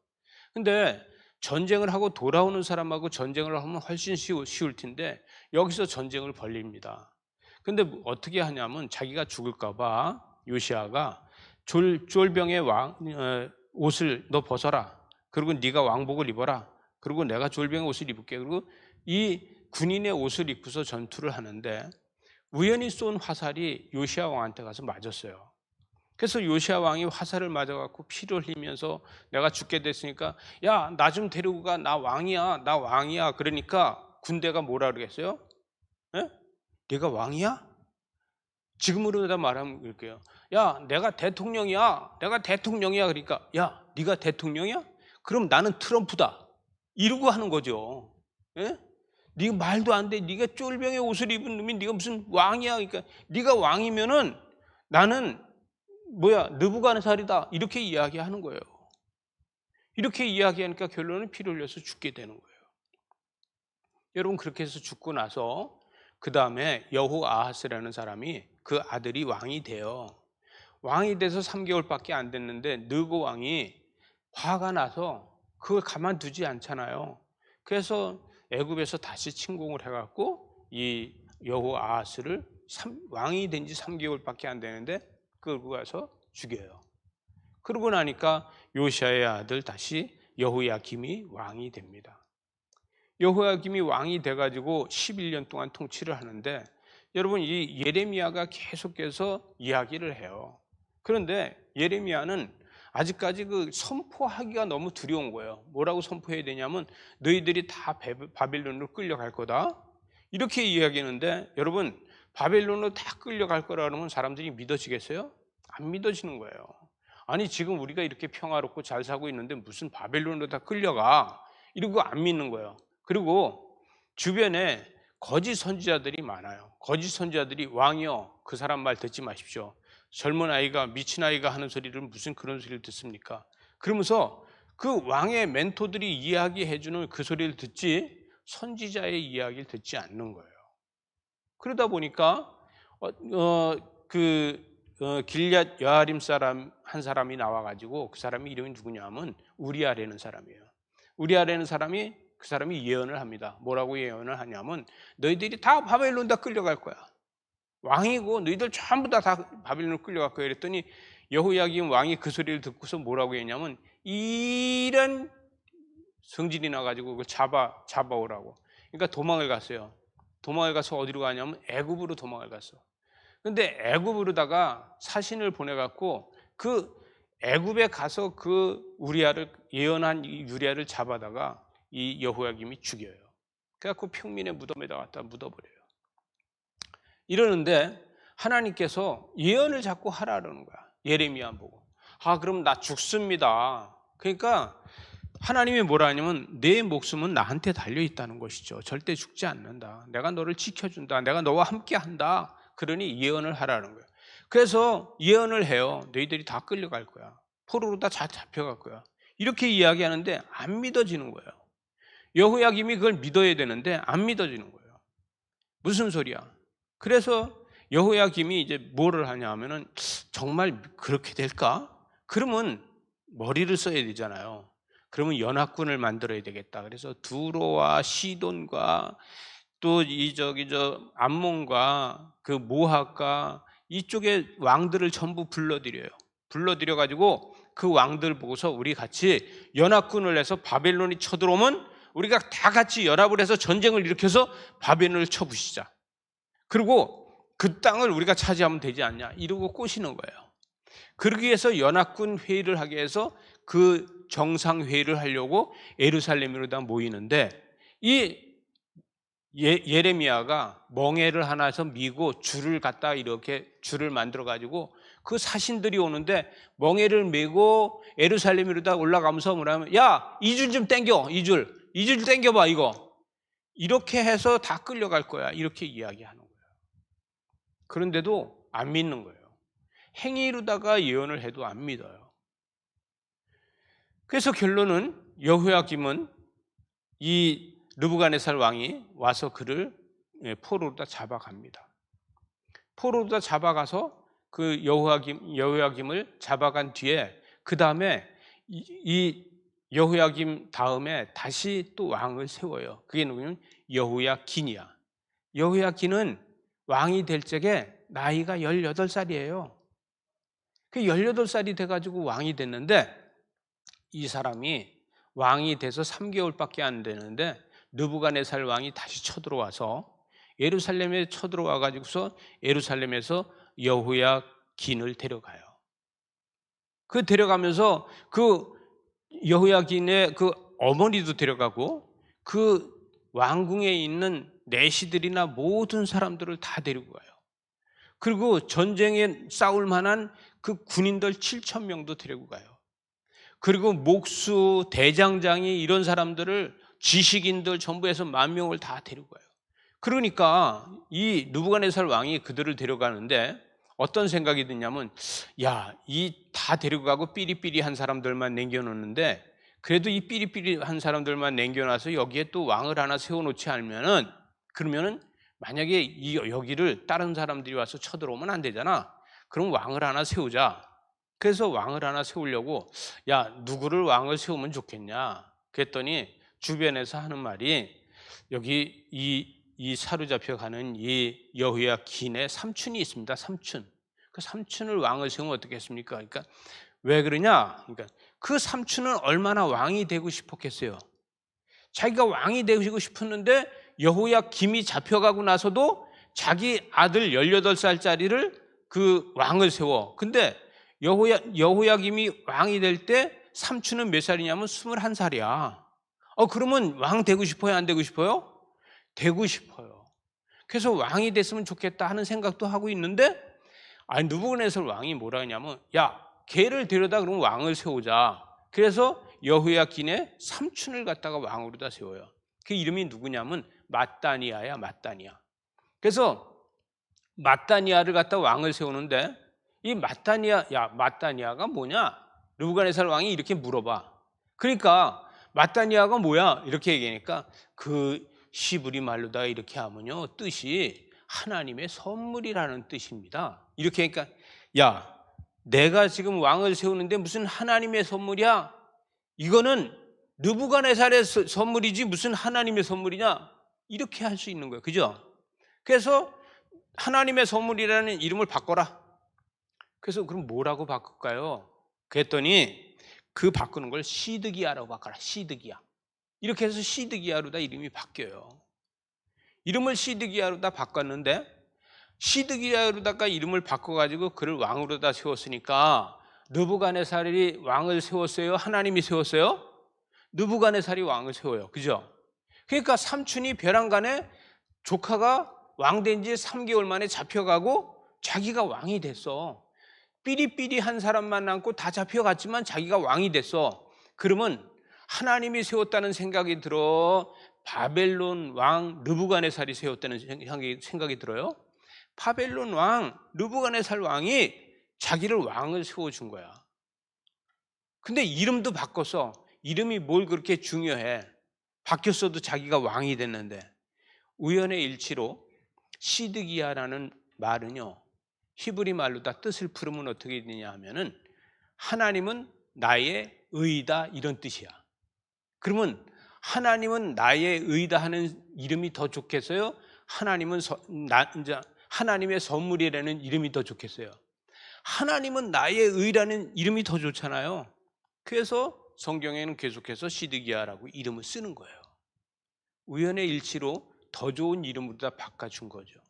근데 전쟁을 하고 돌아오는 사람하고 전쟁을 하면 훨씬 쉬울 텐데 여기서 전쟁을 벌립니다. 근데 어떻게 하냐면 자기가 죽을까 봐 요시아가 쫄병의 옷을 너 벗어라. 그리고 네가 왕복을 입어라. 그리고 내가 쫄병의 옷을 입을게. 그리고 이 군인의 옷을 입고서 전투를 하는데 우연히 쏜 화살이 요시아 왕한테 가서 맞았어요. 그래서 요시아 왕이 화살을 맞아갖고 피를 흘리면서 내가 죽게 됐으니까 야, 나 좀 데리고 가. 나 왕이야. 그러니까 군대가 뭐라 그러겠어요? 에? 네가 왕이야? 지금으로 다 말하면 그럴게요. 야, 내가 대통령이야. 그러니까 야, 네가 대통령이야? 그럼 나는 트럼프다. 이러고 하는 거죠. 예? 네가 말도 안 돼. 네가 쫄병의 옷을 입은 놈이 네가 무슨 왕이야? 그러니까 네가 왕이면은 나는 느부갓네살이다. 이렇게 이야기하는 거예요. 이렇게 이야기하니까 결론은 피를 흘려서 죽게 되는 거예요. 여러분 그렇게 해서 죽고 나서 그 다음에 여호아하스라는 사람이 그 아들이 왕이 돼요. 왕이 돼서 3개월밖에 안 됐는데 느고 왕이 화가 나서 그걸 가만두지 않잖아요. 그래서 애굽에서 다시 침공을 해갖고 이 여호아하스를 왕이 된 지 3개월밖에 안 되는데 끌고 가서 죽여요. 그러고 나니까 요시아의 아들 다시 여호야김이 왕이 됩니다. 여호야김이 왕이 돼가지고 11년 동안 통치를 하는데 여러분 이 예레미야가 계속해서 이야기를 해요. 그런데 예레미야는 아직까지 그 선포하기가 너무 두려운 거예요. 뭐라고 선포해야 되냐면 너희들이 다 바벨론으로 끌려갈 거다. 이렇게 이야기하는데 여러분 바벨론으로 다 끌려갈 거라 그러면 사람들이 믿어지겠어요? 안 믿어지는 거예요. 아니 지금 우리가 이렇게 평화롭고 잘 살고 있는데 무슨 바벨론으로 다 끌려가? 이러고 안 믿는 거예요. 그리고 주변에 거짓 선지자들이 많아요. 거짓 선지자들이 왕이여 그 사람 말 듣지 마십시오. 젊은 아이가 미친 아이가 하는 소리를 무슨 그런 소리를 듣습니까? 그러면서 그 왕의 멘토들이 이야기해주는 그 소리를 듣지 선지자의 이야기를 듣지 않는 거예요. 그러다 보니까 길앗 여아림 사람 한 사람이 나와가지고 그 사람이 이름이 누구냐면 우리아라는 사람이에요. 우리아라는 사람이 그 사람이 예언을 합니다. 뭐라고 예언을 하냐면 너희들이 다 바벨론 다 끌려갈 거야. 왕이고 너희들 전부 다 바벨론으로 끌려갈 거야. 그랬더니 여호야김 왕이 그 소리를 듣고서 뭐라고 했냐면 이런 성질이 나가지고 그걸 잡아오라고. 그러니까 도망을 갔어요. 도망을 가서 어디로 가냐면 애굽으로 도망을 갔어. 근데 애굽으로다가 사신을 보내갖고 그 애굽에 가서 그 우리아를 예언한 유리아를 잡아다가 이 여호야김이 죽여요. 그래갖고 평민의 무덤에다 갖다 묻어버려요. 이러는데 하나님께서 예언을 자꾸 하라는 거야. 예레미야 보고. 그럼 나 죽습니다. 그러니까 하나님이 뭐라 하냐면 내 목숨은 나한테 달려 있다는 것이죠. 절대 죽지 않는다. 내가 너를 지켜준다. 내가 너와 함께 한다. 그러니 예언을 하라는 거예요. 그래서 예언을 해요. 너희들이 다 끌려갈 거야. 포로로 다 잡혀갈 거야. 이렇게 이야기하는데 안 믿어지는 거예요. 여호야김이 그걸 믿어야 되는데 안 믿어지는 거예요. 무슨 소리야? 그래서 여호야김이 이제 뭐를 하냐 하면은 정말 그렇게 될까? 그러면 머리를 써야 되잖아요. 그러면 연합군을 만들어야 되겠다. 그래서 두로와 시돈과 또 암몬과 그 모압과 이쪽의 왕들을 전부 불러들여요. 불러들여 가지고 그 왕들 보고서 우리 같이 연합군을 해서 바벨론이 쳐들어오면 우리가 다 같이 연합을 해서 전쟁을 일으켜서 바벨론을 쳐부시자. 그리고 그 땅을 우리가 차지하면 되지 않냐 이러고 꼬시는 거예요. 그러기 위해서 연합군 회의를 하게 해서 그 정상회의를 하려고 예루살렘으로 다 모이는데 이 예레미야가 멍에를 하나 해서 미고 줄을 갖다 이렇게 줄을 만들어 가지고 그 사신들이 오는데 멍에를 메고 예루살렘으로 다 올라가면서 뭐라면 야, 이 줄 좀 땡겨. 이 줄 땡겨봐 이거. 이렇게 해서 다 끌려갈 거야. 이렇게 이야기하는 거예요. 그런데도 안 믿는 거예요. 행위로다가 예언을 해도 안 믿어요. 그래서 결론은 여호야김은 이 느부갓네살 왕이 와서 그를 포로로 다 잡아갑니다. 포로로 다 잡아가서 그 여호야김을 잡아간 뒤에 그 다음에 이 여호야김 다음에 다시 또 왕을 세워요. 그게 누구냐면 여호야긴이야. 여호야긴은 왕이 될 적에 나이가 18살이에요. 그 18살이 돼가지고 왕이 됐는데 이 사람이 왕이 돼서 3개월밖에 안 되는데 느부갓네살 왕이 다시 쳐들어와서 예루살렘에 쳐들어와 가지고서 예루살렘에서 여호야긴을 데려가요. 그 데려가면서 그 여호야긴의 그 어머니도 데려가고 그 왕궁에 있는 내시들이나 모든 사람들을 다 데리고 가요. 그리고 전쟁에 싸울 만한 그 군인들 7,000명도 데리고 가요. 그리고 목수, 대장장이 이런 사람들을 지식인들 전부 해서 10,000명을 다 데리고 가요. 그러니까 이 느부갓네살 왕이 그들을 데려가는데 어떤 생각이 드냐면 야, 이 다 데리고 가고 삐리삐리한 사람들만 남겨놓는데 그래도 이 삐리삐리한 사람들만 남겨놔서 여기에 또 왕을 하나 세워놓지 않으면은 그러면은 만약에 여기를 다른 사람들이 와서 쳐들어오면 안 되잖아. 그럼 왕을 하나 세우자. 그래서 왕을 하나 세우려고 야, 누구를 왕을 세우면 좋겠냐. 그랬더니 주변에서 하는 말이 여기 이 사로잡혀가는 이 여호야긴의 삼촌이 있습니다. 삼촌. 그 삼촌을 왕을 세우면 어떻겠습니까? 그러니까 왜 그러냐? 그러니까 그 삼촌은 얼마나 왕이 되고 싶었겠어요. 자기가 왕이 되고 싶었는데 여호야김이 잡혀가고 나서도 자기 아들 18살짜리를 그 왕을 세워. 근데 여호야김이 왕이 될 때 삼촌은 몇 살이냐면 21살이야. 그러면 왕 되고 싶어요? 안 되고 싶어요? 되고 싶어요. 그래서 왕이 됐으면 좋겠다 하는 생각도 하고 있는데 느부갓네살 왕이 뭐라 하냐면 야, 걔를 데려다 그러면 왕을 세우자. 그래서 여호야긴의 삼촌을 갖다가 왕으로 다 세워요. 그 이름이 누구냐면 마따니아야. 마따니아. 그래서 마따니아를 갖다 왕을 세우는데 이 마따니아가 뭐냐? 느부갓네살 왕이 이렇게 물어봐. 그러니까 마따니아가 뭐야? 이렇게 얘기하니까 그 시브리 말로다가 이렇게 하면요 뜻이 하나님의 선물이라는 뜻입니다. 이렇게 하니까 야, 내가 지금 왕을 세우는데 무슨 하나님의 선물이야? 이거는 느부갓네살의 선물이지 무슨 하나님의 선물이냐? 이렇게 할 수 있는 거예요. 그죠? 그래서 하나님의 선물이라는 이름을 바꿔라. 그래서 그럼 뭐라고 바꿀까요? 그랬더니 그 바꾸는 걸 시드기야라고 바꿔라. 시드기야. 이렇게 해서 시드기야로 다 이름이 바뀌어요. 이름을 시드기야로 다 바꿨는데 시드기야로다가 이름을 바꿔가지고 그를 왕으로 다 세웠으니까 느부갓네살이 왕을 세웠어요? 하나님이 세웠어요? 느부갓네살이 왕을 세워요. 그죠? 그러니까 삼촌이 벼랑간에 조카가 왕 된 지 3개월 만에 잡혀가고 자기가 왕이 됐어. 삐리삐리한 사람만 남고 다 잡혀갔지만 자기가 왕이 됐어. 그러면 하나님이 세웠다는 생각이 들어? 바벨론 왕 르부갓네살이 세웠다는 생각이 들어요? 바벨론 왕 르부갓네살 왕이 자기를 왕을 세워준 거야. 근데 이름도 바꿨어. 이름이 뭘 그렇게 중요해? 바뀌었어도 자기가 왕이 됐는데. 우연의 일치로 시드기야라는 말은요, 히브리 말로 다 뜻을 풀으면 어떻게 되냐 하면은 하나님은 나의 의다 이런 뜻이야. 그러면 하나님은 나의 의다 하는 이름이 더 좋겠어요? 하나님의 선물이라는 이름이 더 좋겠어요? 하나님은 나의 의라는 이름이 더 좋잖아요. 그래서 성경에는 계속해서 시드기야라고 이름을 쓰는 거예요. 우연의 일치로 더 좋은 이름으로 다 바꿔준 거죠.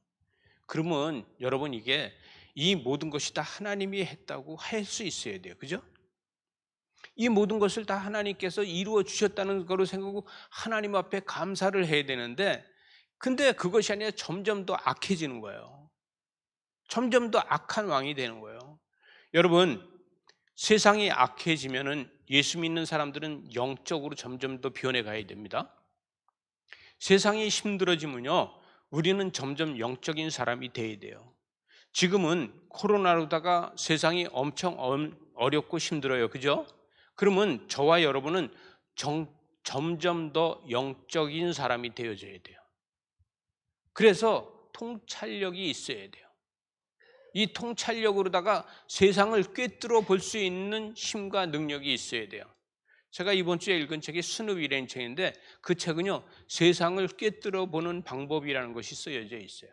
그러면 여러분, 이게 이 모든 것이 다 하나님이 했다고 할 수 있어야 돼요. 그죠? 이 모든 것을 다 하나님께서 이루어 주셨다는 거로 생각하고 하나님 앞에 감사를 해야 되는데, 근데 그것이 아니라 점점 더 악해지는 거예요. 점점 더 악한 왕이 되는 거예요. 여러분, 세상이 악해지면은 예수 믿는 사람들은 영적으로 점점 더 변해가야 됩니다. 세상이 힘들어지면요, 우리는 점점 영적인 사람이 돼야 돼요. 지금은 코로나로다가 세상이 엄청 어렵고 힘들어요. 그죠? 그러면 저와 여러분은 점점 더 영적인 사람이 되어져야 돼요. 그래서 통찰력이 있어야 돼요. 이 통찰력으로다가 세상을 꿰뚫어 볼 수 있는 힘과 능력이 있어야 돼요. 제가 이번 주에 읽은 책이 스누비라는 책인데, 그 책은요, 세상을 꿰뚫어 보는 방법이라는 것이 쓰여져 있어요.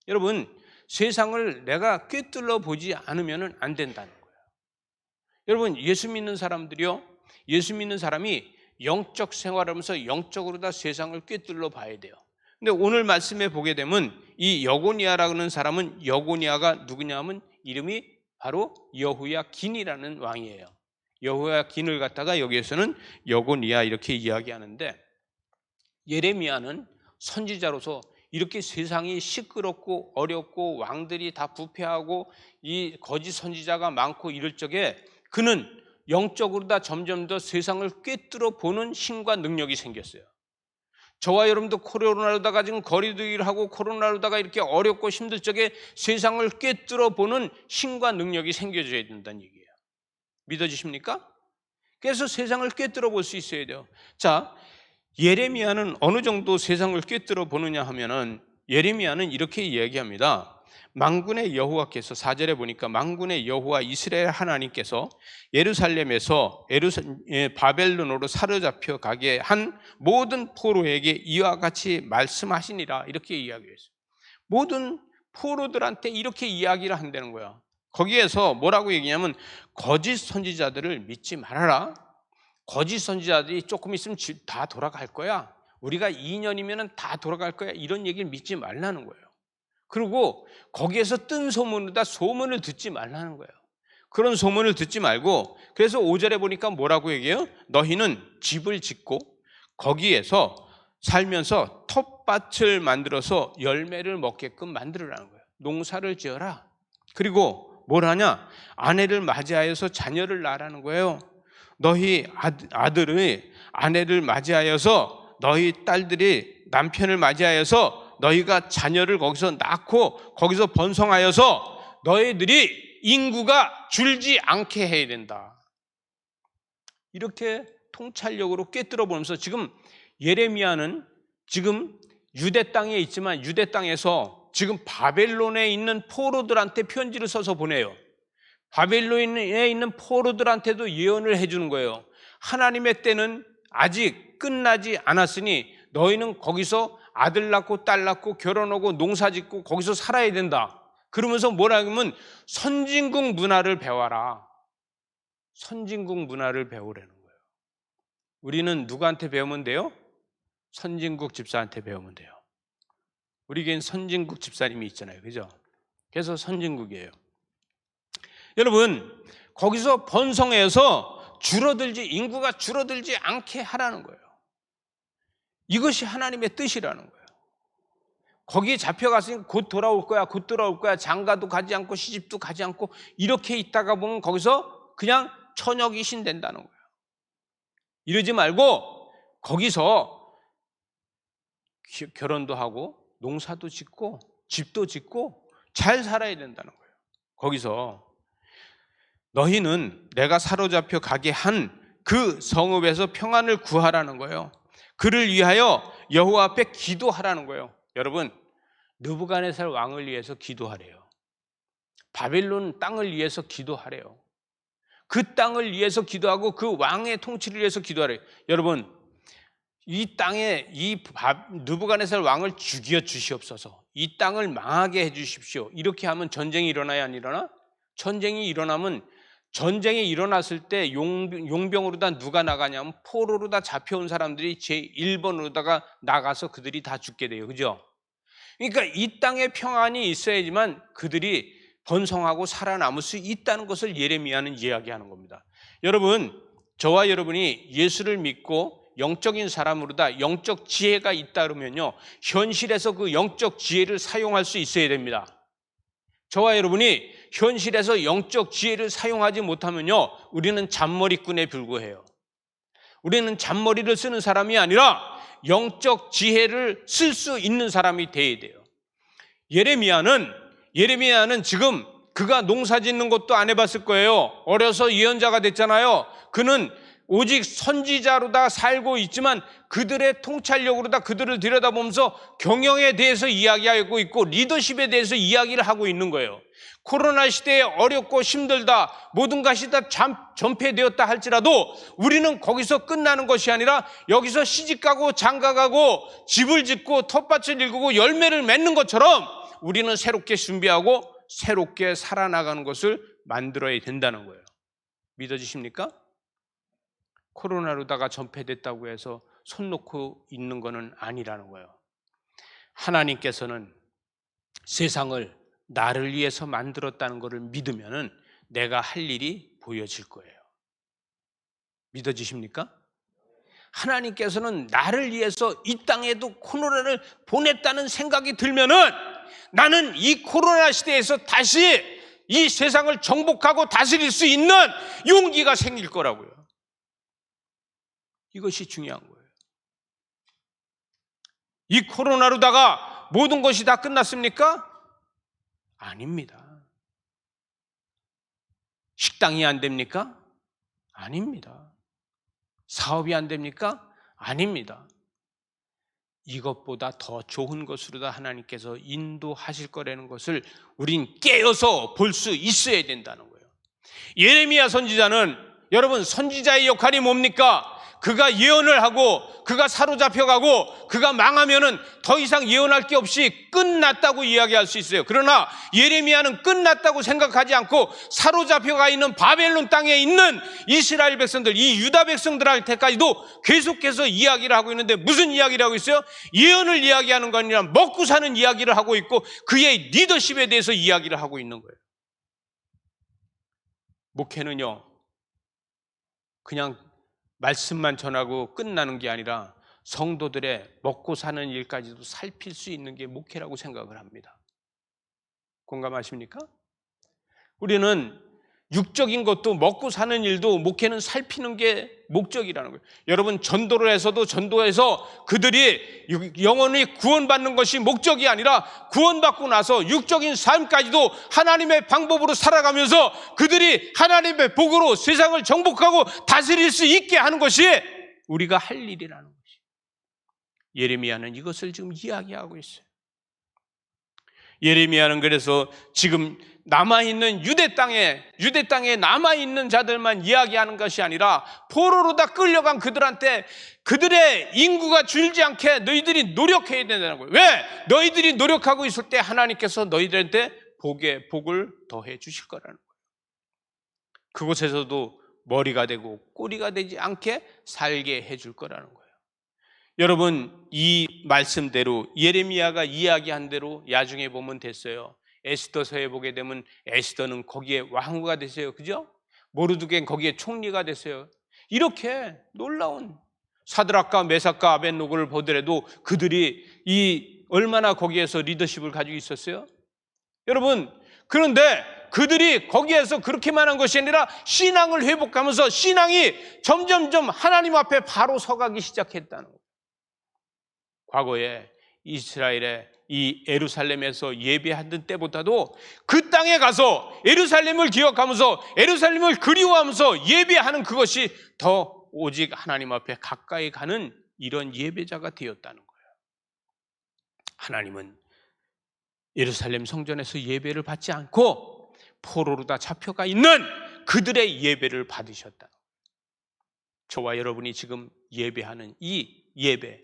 여러분, 세상을 내가 꿰뚫어 보지 않으면 안 된다는 거예요. 여러분, 예수 믿는 사람들이요, 예수 믿는 사람이 영적 생활하면서 영적으로 다 세상을 꿰뚫어 봐야 돼요. 근데 오늘 말씀에 보게 되면 이 여고니아라고 하는 사람은, 여고니아가 누구냐 하면 이름이 바로 여호야긴이라는 왕이에요. 여호야긴을 갖다가 여기에서는 여고니아 이렇게 이야기하는데, 예레미야는 선지자로서 이렇게 세상이 시끄럽고 어렵고 왕들이 다 부패하고 이 거짓 선지자가 많고 이럴 적에 그는 영적으로 다 점점 더 세상을 꿰뚫어 보는 힘과 능력이 생겼어요. 저와 여러분도 코로나로다가 지금 거리두기를 하고 코로나로다가 이렇게 어렵고 힘들 적에 세상을 꿰뚫어 보는 힘과 능력이 생겨져야 된다는 얘기예요. 믿어지십니까? 그래서 세상을 꿰뚫어 볼 수 있어야 돼요. 자, 예레미야는 어느 정도 세상을 꿰뚫어 보느냐 하면은, 예레미야는 이렇게 이야기합니다. 만군의 여호와께서, 4절에 보니까 만군의 여호와 이스라엘 하나님께서 예루살렘에서 바벨론으로 사로잡혀 가게 한 모든 포로에게 이와 같이 말씀하시니라, 이렇게 이야기했어요. 모든 포로들한테 이렇게 이야기를 한다는 거야. 거기에서 뭐라고 얘기냐면, 거짓 선지자들을 믿지 말아라. 거짓 선지자들이 조금 있으면 다 돌아갈 거야. 우리가 2년이면 다 돌아갈 거야. 이런 얘기를 믿지 말라는 거예요. 그리고 거기에서 뜬 소문보다 소문을 듣지 말라는 거예요. 그런 소문을 듣지 말고, 그래서 5절에 보니까 뭐라고 얘기해요? 너희는 집을 짓고 거기에서 살면서 텃밭을 만들어서 열매를 먹게끔 만들으라는 거예요. 농사를 지어라. 그리고 뭘 하냐? 아내를 맞이하여서 자녀를 낳으라는 거예요. 너희 아들이 아내를 맞이하여서, 너희 딸들이 남편을 맞이하여서 너희가 자녀를 거기서 낳고 거기서 번성하여서 너희들이 인구가 줄지 않게 해야 된다. 이렇게 통찰력으로 꿰뚫어 보면서, 지금 예레미야는 지금 유대 땅에 있지만 유대 땅에서 지금 바벨론에 있는 포로들한테 편지를 써서 보내요. 바벨론에 있는 포로들한테도 예언을 해주는 거예요. 하나님의 때는 아직 끝나지 않았으니 너희는 거기서 아들 낳고 딸 낳고 결혼하고 농사 짓고 거기서 살아야 된다. 그러면서 뭐라 하면 선진국 문화를 배워라. 선진국 문화를 배우라는 거예요. 우리는 누구한테 배우면 돼요? 선진국 집사한테 배우면 돼요. 우리에겐 선진국 집사님이 있잖아요. 그죠? 그래서 선진국이에요. 여러분, 거기서 번성해서 인구가 줄어들지 않게 하라는 거예요. 이것이 하나님의 뜻이라는 거예요. 거기에 잡혀갔으니 곧 돌아올 거야, 곧 돌아올 거야. 장가도 가지 않고 시집도 가지 않고 이렇게 있다가 보면 거기서 그냥 처녀 귀신 된다는 거예요. 이러지 말고 거기서 결혼도 하고 농사도 짓고 집도 짓고 잘 살아야 된다는 거예요. 거기서 너희는 내가 사로잡혀 가게 한 그 성읍에서 평안을 구하라는 거예요. 그를 위하여 여호와 앞에 기도하라는 거예요. 여러분, 느부갓네살 왕을 위해서 기도하래요. 바벨론 땅을 위해서 기도하래요. 그 땅을 위해서 기도하고 그 왕의 통치를 위해서 기도하래요. 여러분, 이 땅에 느부갓네살 왕을 죽여 주시옵소서. 이 땅을 망하게 해 주십시오. 이렇게 하면 전쟁이 일어나야 안 일어나? 전쟁이 일어나면, 전쟁이 일어났을 때 용병으로 다 누가 나가냐면 포로로 다 잡혀온 사람들이 제1번으로다가 나가서 그들이 다 죽게 돼요. 그죠? 그러니까 이 땅에 평안이 있어야지만 그들이 번성하고 살아남을 수 있다는 것을 예레미야는 이야기하는 겁니다. 여러분, 저와 여러분이 예수를 믿고 영적인 사람으로다 영적 지혜가 있다 그러면요, 현실에서 그 영적 지혜를 사용할 수 있어야 됩니다. 저와 여러분이 현실에서 영적 지혜를 사용하지 못하면요, 우리는 잔머리꾼에 불과해요. 우리는 잔머리를 쓰는 사람이 아니라 영적 지혜를 쓸 수 있는 사람이 돼야 돼요. 예레미야는 지금 그가 농사 짓는 것도 안 해봤을 거예요. 어려서 예언자가 됐잖아요. 그는 오직 선지자로다 살고 있지만 그들의 통찰력으로다 그들을 들여다보면서 경영에 대해서 이야기하고 있고 리더십에 대해서 이야기를 하고 있는 거예요. 코로나 시대에 어렵고 힘들다, 모든 것이 다 전폐되었다 할지라도 우리는 거기서 끝나는 것이 아니라 여기서 시집가고 장가가고 집을 짓고 텃밭을 일구고 열매를 맺는 것처럼 우리는 새롭게 준비하고 새롭게 살아나가는 것을 만들어야 된다는 거예요. 믿어지십니까? 코로나로다가 전폐됐다고 해서 손 놓고 있는 것은 아니라는 거예요. 하나님께서는 세상을 나를 위해서 만들었다는 것을 믿으면 내가 할 일이 보여질 거예요. 믿어지십니까? 하나님께서는 나를 위해서 이 땅에도 코로나를 보냈다는 생각이 들면은 나는 이 코로나 시대에서 다시 이 세상을 정복하고 다스릴 수 있는 용기가 생길 거라고요. 이것이 중요한 거예요. 이 코로나로다가 모든 것이 다 끝났습니까? 아닙니다. 식당이 안 됩니까? 아닙니다. 사업이 안 됩니까? 아닙니다. 이것보다 더 좋은 것으로 다 하나님께서 인도하실 거라는 것을 우린 깨어서 볼 수 있어야 된다는 거예요. 예레미야 선지자는, 여러분, 선지자의 역할이 뭡니까? 그가 예언을 하고 그가 사로잡혀가고 그가 망하면은 더 이상 예언할 게 없이 끝났다고 이야기할 수 있어요. 그러나 예레미야는 끝났다고 생각하지 않고 사로잡혀가 있는 바벨론 땅에 있는 이스라엘 백성들, 이 유다 백성들한테까지도 계속해서 이야기를 하고 있는데 무슨 이야기를 하고 있어요? 예언을 이야기하는 거 아니라 먹고 사는 이야기를 하고 있고 그의 리더십에 대해서 이야기를 하고 있는 거예요. 목회는요, 그냥 말씀만 전하고 끝나는 게 아니라 성도들의 먹고 사는 일까지도 살필 수 있는 게 목회라고 생각을 합니다. 공감하십니까? 우리는 육적인 것도 먹고 사는 일도 목회는 살피는 게 목적이라는 거예요. 여러분, 전도를 해서도 전도해서 그들이 영원히 구원받는 것이 목적이 아니라 구원받고 나서 육적인 삶까지도 하나님의 방법으로 살아가면서 그들이 하나님의 복으로 세상을 정복하고 다스릴 수 있게 하는 것이 우리가 할 일이라는 것이. 예레미야는 이것을 지금 이야기하고 있어요. 예레미야는 그래서 지금 남아있는 유대 땅에 남아있는 자들만 이야기하는 것이 아니라 포로로 다 끌려간 그들한테 그들의 인구가 줄지 않게 너희들이 노력해야 된다는 거예요. 왜? 너희들이 노력하고 있을 때 하나님께서 너희들한테 복을 더해 주실 거라는 거예요. 그곳에서도 머리가 되고 꼬리가 되지 않게 살게 해줄 거라는 거예요. 여러분, 이 말씀대로 예레미야가 이야기한 대로 야중에 보면 됐어요. 에스더서에 보게 되면 에스더는 거기에 왕후가 됐어요. 그죠? 모르드게는 거기에 총리가 됐어요. 이렇게 놀라운 사드락과 메삭과 아벳노고를 보더라도 그들이 얼마나 거기에서 리더십을 가지고 있었어요? 여러분, 그런데 그들이 거기에서 그렇게만 한 것이 아니라 신앙을 회복하면서 신앙이 점점점 하나님 앞에 바로 서가기 시작했다는 거예요. 과거에 이스라엘의 이 예루살렘에서 예배하던 때보다도 그 땅에 가서 예루살렘을 기억하면서 예루살렘을 그리워하면서 예배하는 그것이 더 오직 하나님 앞에 가까이 가는 이런 예배자가 되었다는 거예요. 하나님은 예루살렘 성전에서 예배를 받지 않고 포로로 다 잡혀가 있는 그들의 예배를 받으셨다. 저와 여러분이 지금 예배하는 이 예배,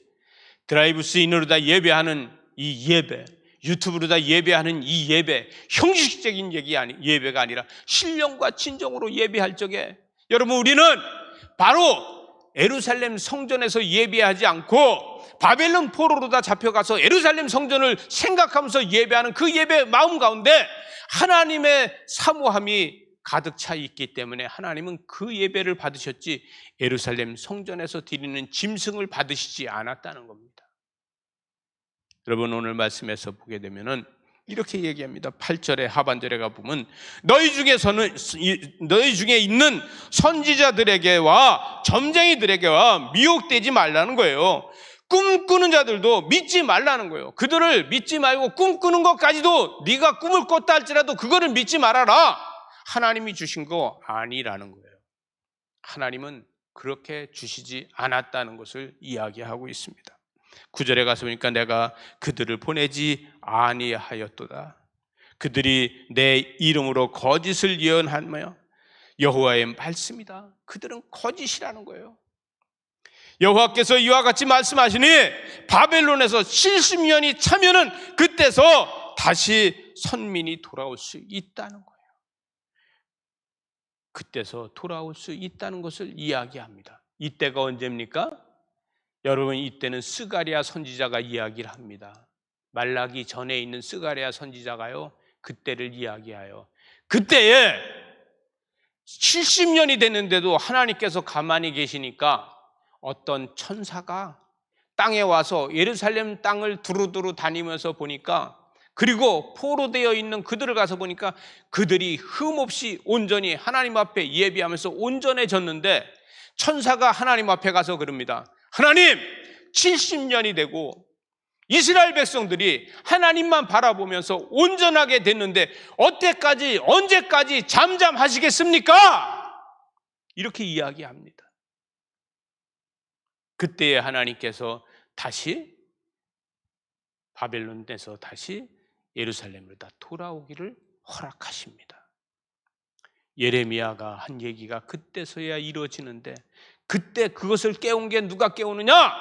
드라이브 스인으로 다 예배하는 이 예배, 유튜브로 다 예배하는 이 예배, 형식적인 예배가 아니라 신령과 진정으로 예배할 적에 여러분 우리는 바로 예루살렘 성전에서 예배하지 않고 바벨론 포로로 다 잡혀가서 예루살렘 성전을 생각하면서 예배하는 그 예배 마음 가운데 하나님의 사모함이 가득 차 있기 때문에 하나님은 그 예배를 받으셨지 예루살렘 성전에서 드리는 짐승을 받으시지 않았다는 겁니다. 여러분 오늘 말씀에서 보게 되면은 이렇게 얘기합니다. 8절에 하반절에 가보면 너희 중에 있는 선지자들에게와 점쟁이들에게와 미혹되지 말라는 거예요. 꿈꾸는 자들도 믿지 말라는 거예요. 그들을 믿지 말고 꿈꾸는 것까지도 네가 꿈을 꿨다 할지라도 그거를 믿지 말아라. 하나님이 주신 거 아니라는 거예요. 하나님은 그렇게 주시지 않았다는 것을 이야기하고 있습니다. 9절에 가서 보니까 내가 그들을 보내지 아니하였도다. 그들이 내 이름으로 거짓을 예언하며 여호와의 말씀이다. 그들은 거짓이라는 거예요. 여호와께서 이와 같이 말씀하시니 바벨론에서 70년이 차면은 그때서 다시 선민이 돌아올 수 있다는 거예요. 그때서 돌아올 수 있다는 것을 이야기합니다. 이때가 언제입니까? 여러분 이때는 스가랴 선지자가 이야기를 합니다. 말라기 전에 있는 스가랴 선지자가요 그때를 이야기하여 그때에 70년이 됐는데도 하나님께서 가만히 계시니까 어떤 천사가 땅에 와서 예루살렘 땅을 두루두루 다니면서 보니까 그리고 포로되어 있는 그들을 가서 보니까 그들이 흠없이 온전히 하나님 앞에 예배하면서 온전해졌는데 천사가 하나님 앞에 가서 그럽니다. 하나님 70년이 되고 이스라엘 백성들이 하나님만 바라보면서 온전하게 됐는데 언제까지 잠잠하시겠습니까? 이렇게 이야기합니다. 그때에 하나님께서 다시 바벨론에서 다시 예루살렘으로 다 돌아오기를 허락하십니다. 예레미야가 한 얘기가 그때서야 이루어지는데 그때 그것을 깨운 게 누가 깨우느냐?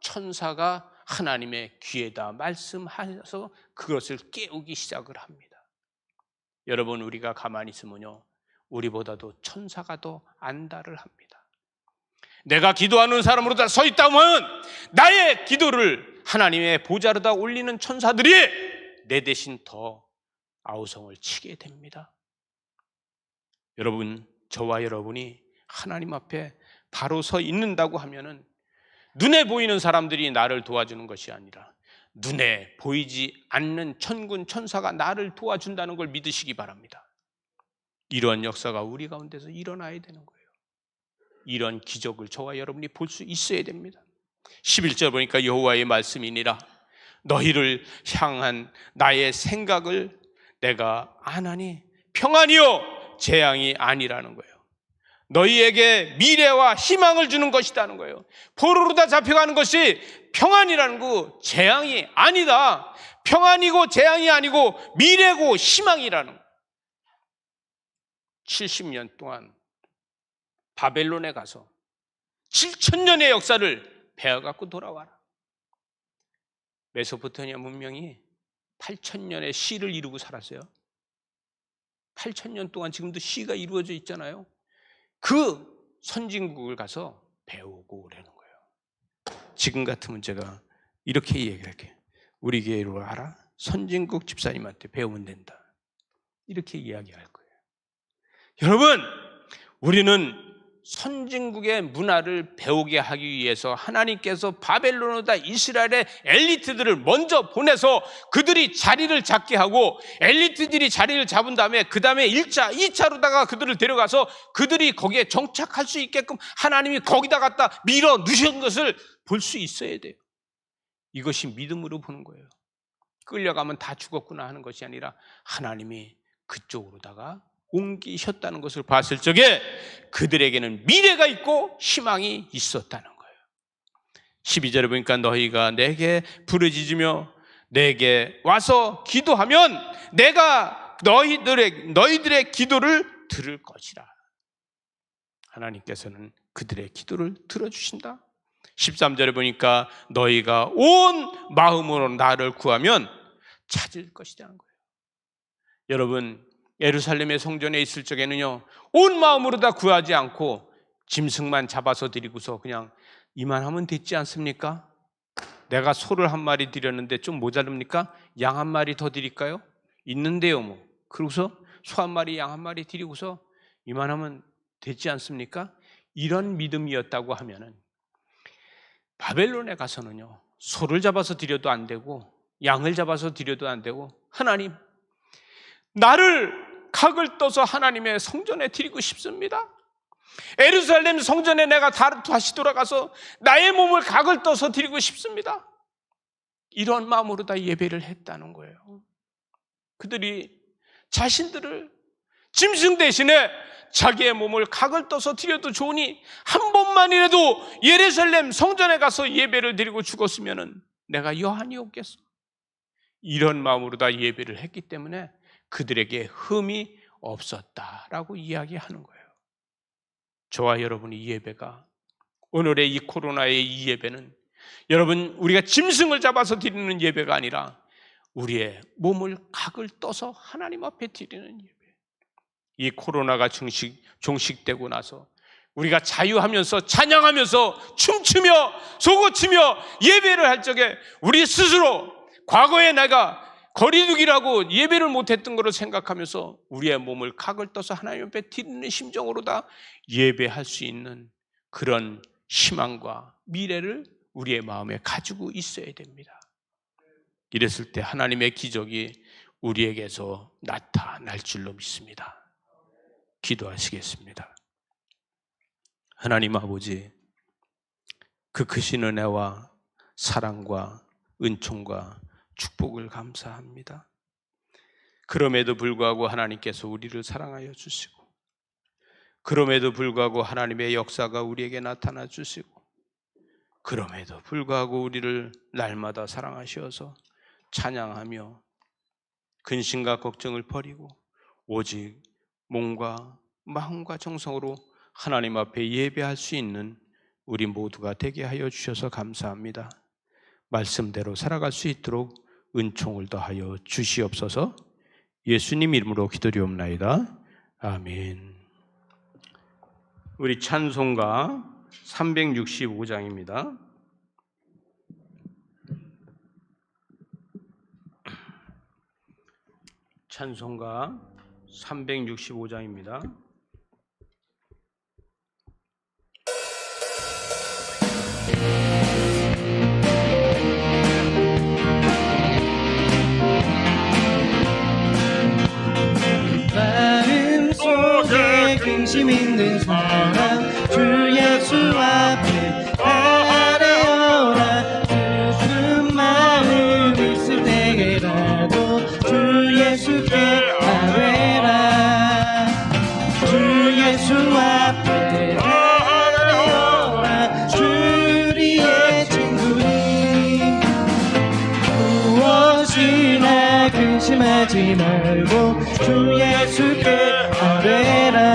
천사가 하나님의 귀에다 말씀하셔서 그것을 깨우기 시작을 합니다. 여러분 우리가 가만히 있으면요 우리보다도 천사가 더 안다를 합니다. 내가 기도하는 사람으로 다 서 있다면 나의 기도를 하나님의 보좌로다 올리는 천사들이 내 대신 더 아우성을 치게 됩니다. 여러분 저와 여러분이 하나님 앞에 바로 서 있는다고 하면은 눈에 보이는 사람들이 나를 도와주는 것이 아니라 눈에 보이지 않는 천군 천사가 나를 도와준다는 걸 믿으시기 바랍니다. 이러한 역사가 우리 가운데서 일어나야 되는 거예요. 이런 기적을 저와 여러분이 볼 수 있어야 됩니다. 11절 보니까 여호와의 말씀이니라 너희를 향한 나의 생각을 내가 아나니 평안이요 재앙이 아니라는 거예요. 너희에게 미래와 희망을 주는 것이라는 거예요. 포로로 다 잡혀가는 것이 평안이라는 거 재앙이 아니다. 평안이고 재앙이 아니고 미래고 희망이라는 거예요. 70년 동안 바벨론에 가서 7,000년의 역사를 배워갖고 돌아와라. 메소포타미아 문명이 8,000년의 시를 이루고 살았어요. 8,000년 동안 지금도 시가 이루어져 있잖아요. 그 선진국을 가서 배우고 오라는 거예요. 지금 같으면 제가 이렇게 얘기할게요. 우리 교회로 와라. 선진국 집사님한테 배우면 된다. 이렇게 이야기할 거예요. 여러분, 우리는 선진국의 문화를 배우게 하기 위해서 하나님께서 바벨론보다 이스라엘의 엘리트들을 먼저 보내서 그들이 자리를 잡게 하고, 엘리트들이 자리를 잡은 다음에 그 다음에 1차, 2차로다가 그들을 데려가서 그들이 거기에 정착할 수 있게끔 하나님이 거기다 갖다 밀어 넣으신 것을 볼 수 있어야 돼요. 이것이 믿음으로 보는 거예요. 끌려가면 다 죽었구나 하는 것이 아니라 하나님이 그쪽으로다가 옮기셨다는 것을 봤을 적에 그들에게는 미래가 있고 희망이 있었다는 거예요. 12절에 보니까 너희가 내게 부르짖으며 내게 와서 기도하면 내가 너희들의 기도를 들을 것이라. 하나님께서는 그들의 기도를 들어주신다. 13절에 보니까 너희가 온 마음으로 나를 구하면 찾을 것이라는 거예요. 여러분, 예루살렘의 성전에 있을 적에는요, 온 마음으로 다 구하지 않고 짐승만 잡아서 드리고서 그냥 이만하면 됐지 않습니까? 내가 소를 한 마리 드렸는데 좀 모자릅니까? 양 한 마리 더 드릴까요? 있는데요 뭐. 그러고서 소 한 마리, 양 한 마리 드리고서 이만하면 됐지 않습니까? 이런 믿음이었다고 하면은 바벨론에 가서는요, 소를 잡아서 드려도 안 되고 양을 잡아서 드려도 안 되고, 하나님, 나를 각을 떠서 하나님의 성전에 드리고 싶습니다. 예루살렘 성전에 내가 다시 돌아가서 나의 몸을 각을 떠서 드리고 싶습니다. 이런 마음으로 다 예배를 했다는 거예요. 그들이 자신들을 짐승 대신에 자기의 몸을 각을 떠서 드려도 좋으니 한 번만이라도 예루살렘 성전에 가서 예배를 드리고 죽었으면 내가 여한이 없겠어. 이런 마음으로 다 예배를 했기 때문에 그들에게 흠이 없었다라고 이야기하는 거예요. 저와 여러분의 이 예배가, 오늘의 이 코로나의 이 예배는 여러분, 우리가 짐승을 잡아서 드리는 예배가 아니라 우리의 몸을 각을 떠서 하나님 앞에 드리는 예배. 이 코로나가 종식되고 나서 우리가 자유하면서 찬양하면서 춤추며 소고치며 예배를 할 적에 우리 스스로 과거에 내가 거리두기라고 예배를 못했던 것을 생각하면서 우리의 몸을 각을 떠서 하나님 앞에 드리는 심정으로 다 예배할 수 있는 그런 희망과 미래를 우리의 마음에 가지고 있어야 됩니다. 이랬을 때 하나님의 기적이 우리에게서 나타날 줄로 믿습니다. 기도하시겠습니다. 하나님 아버지, 그 크신 은혜와 사랑과 은총과 축복을 감사합니다. 그럼에도 불구하고 하나님께서 우리를 사랑하여 주시고, 그럼에도 불구하고 하나님의 역사가 우리에게 나타나 주시고, 그럼에도 불구하고 우리를 날마다 사랑하셔서 찬양하며 근심과 걱정을 버리고 오직 몸과 마음과 정성으로 하나님 앞에 예배할 수 있는 우리 모두가 되게 하여 주셔서 감사합니다. 말씀대로 살아갈 수 있도록 은총을 더하여 주시옵소서. 예수님 이름으로 기도리옵나이다. 아멘. 우리 찬송가 365장입니다. 찬송가 365장입니다.
마음속에 근심 있는 사람 주 예수 앞에 아뢰어라. 슬픈 마음 있을 때에라도 주 예수께 아뢰라. 주 예수 앞에 아뢰어라. 주리의 친구니 무엇이나 근심하지 말고 주 예수께 아뢰라.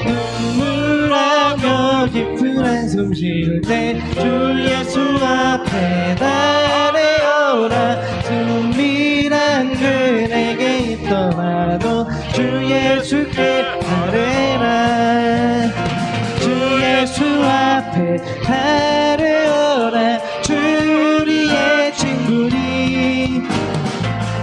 눈물하며 깊은 한숨 쉴 때 주 예수 앞에 아뢰어라. 은밀한 그에게 있더라도 주 예수께 아뢰라. 주 예수 앞에 아뢰어라. 주리의 친구니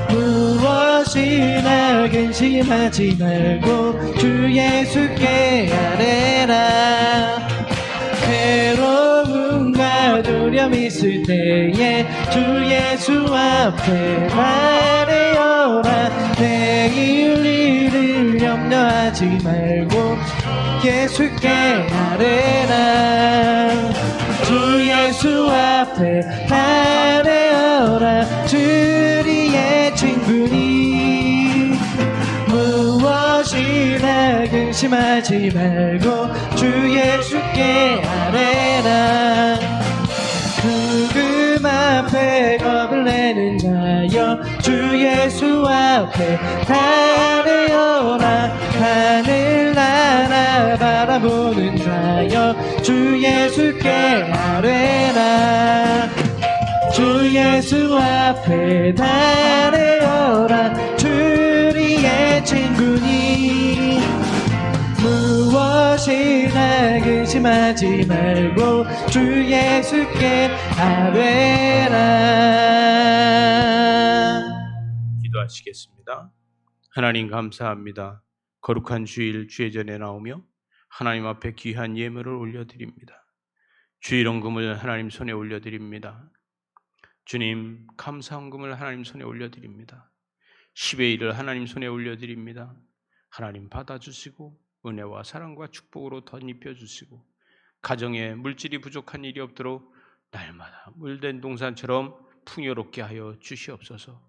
무엇이나 근심
근심하지 말고 주 예수께 아뢰라. 괴로움과 두려움 있을 때에 주 예수 앞에 아뢰어라. 내일 일을 염려하지 말고 예수께 아뢰라. 주 예수 앞에 아뢰어라. 주리의 친구니 무엇이나 근심하지 말고 주 예수께 아뢰라. 죽음 앞에 겁을 내는 자여 주 예수 앞에 아뢰어라. 하늘나라 바라보는 자여 주 예수께 아뢰라. 주 예수 앞에 아뢰어라. 주리의 친구니 무엇이나 근심하지 말고 주 예수께 아뢰라.
기도하시겠습니다. 하나님 감사합니다. 거룩한 주일 주의 전에 나오며 하나님 앞에 귀한 예물을 올려드립니다. 주일원금을 하나님 손에 올려드립니다. 주님, 감사헌금을 하나님 손에 올려드립니다. 10의 1을 하나님 손에 올려드립니다. 하나님 받아주시고 은혜와 사랑과 축복으로 덧입혀 주시고 가정에 물질이 부족한 일이 없도록 날마다 물된 동산처럼 풍요롭게 하여 주시옵소서.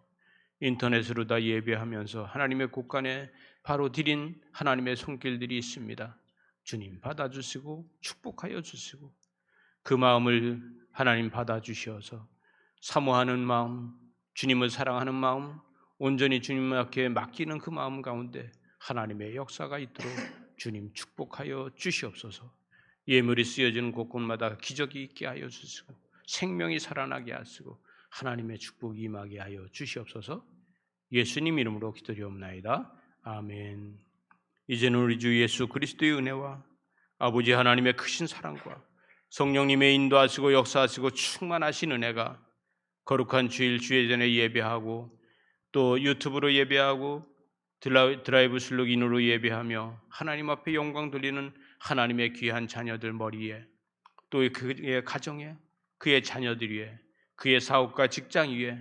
인터넷으로 다 예배하면서 하나님의 곳간에 바로 드린 하나님의 손길들이 있습니다. 주님 받아주시고 축복하여 주시고 그 마음을 하나님 받아주셔서 사모하는 마음, 주님을 사랑하는 마음, 온전히 주님께 맡기는 그 마음 가운데 하나님의 역사가 있도록 주님 축복하여 주시옵소서. 예물이 쓰여지는 곳곳마다 기적이 있게 하여 주시고 생명이 살아나게 하시고 하나님의 축복이 임하게 하여 주시옵소서. 예수님 이름으로 기도드리옵나이다. 아멘. 이제는 우리 주 예수 그리스도의 은혜와 아버지 하나님의 크신 사랑과 성령님의 인도하시고 역사하시고 충만하신 은혜가 거룩한 주일 주의 전에 예배하고 또 유튜브로 예배하고 드라이브 슬로긴으로 예배하며 하나님 앞에 영광 돌리는 하나님의 귀한 자녀들 머리에 또 그의 가정에 그의 자녀들 위에 그의 사업과 직장 위에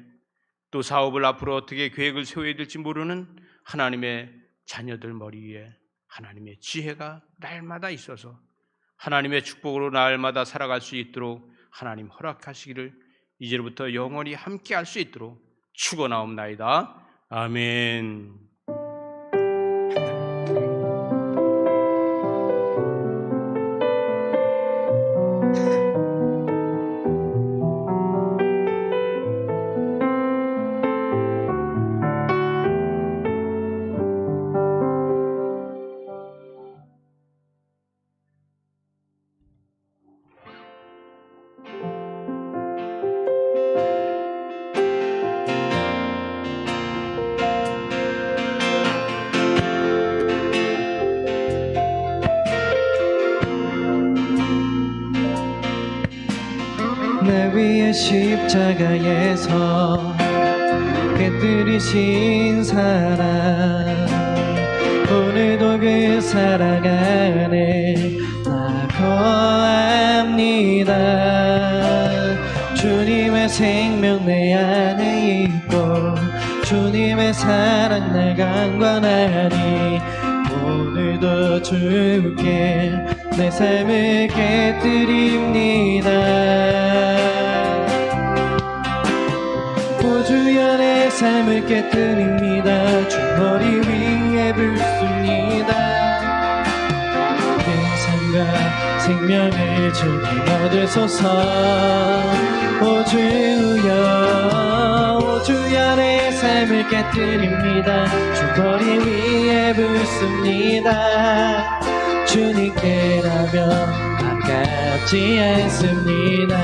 또 사업을 앞으로 어떻게 계획을 세워야 될지 모르는 하나님의 자녀들 머리 위에 하나님의 지혜가 날마다 있어서 하나님의 축복으로 날마다 살아갈 수 있도록 하나님 허락하시기를 이제부터 영원히 함께 할 수 있도록 축원하옵나이다. 아멘.
날 위해 십자가에서 깨뜨리신 사랑 오늘도 그 사랑 안에 나 거합니다. 주님의 생명 내 안에 있고 주님의 사랑 날 강권하니 오늘도 주께 내 삶을 깨뜨립니다. 오 주여 내 삶을 깨뜨립니다. 주 머리 위에 붓습니다. 내 삶과 생명을 주님 얻으소서. 오 주여 내 삶을 깨뜨립니다. 주 머리 위에 붓습니다. 주님께라면 아깝지 않습니다.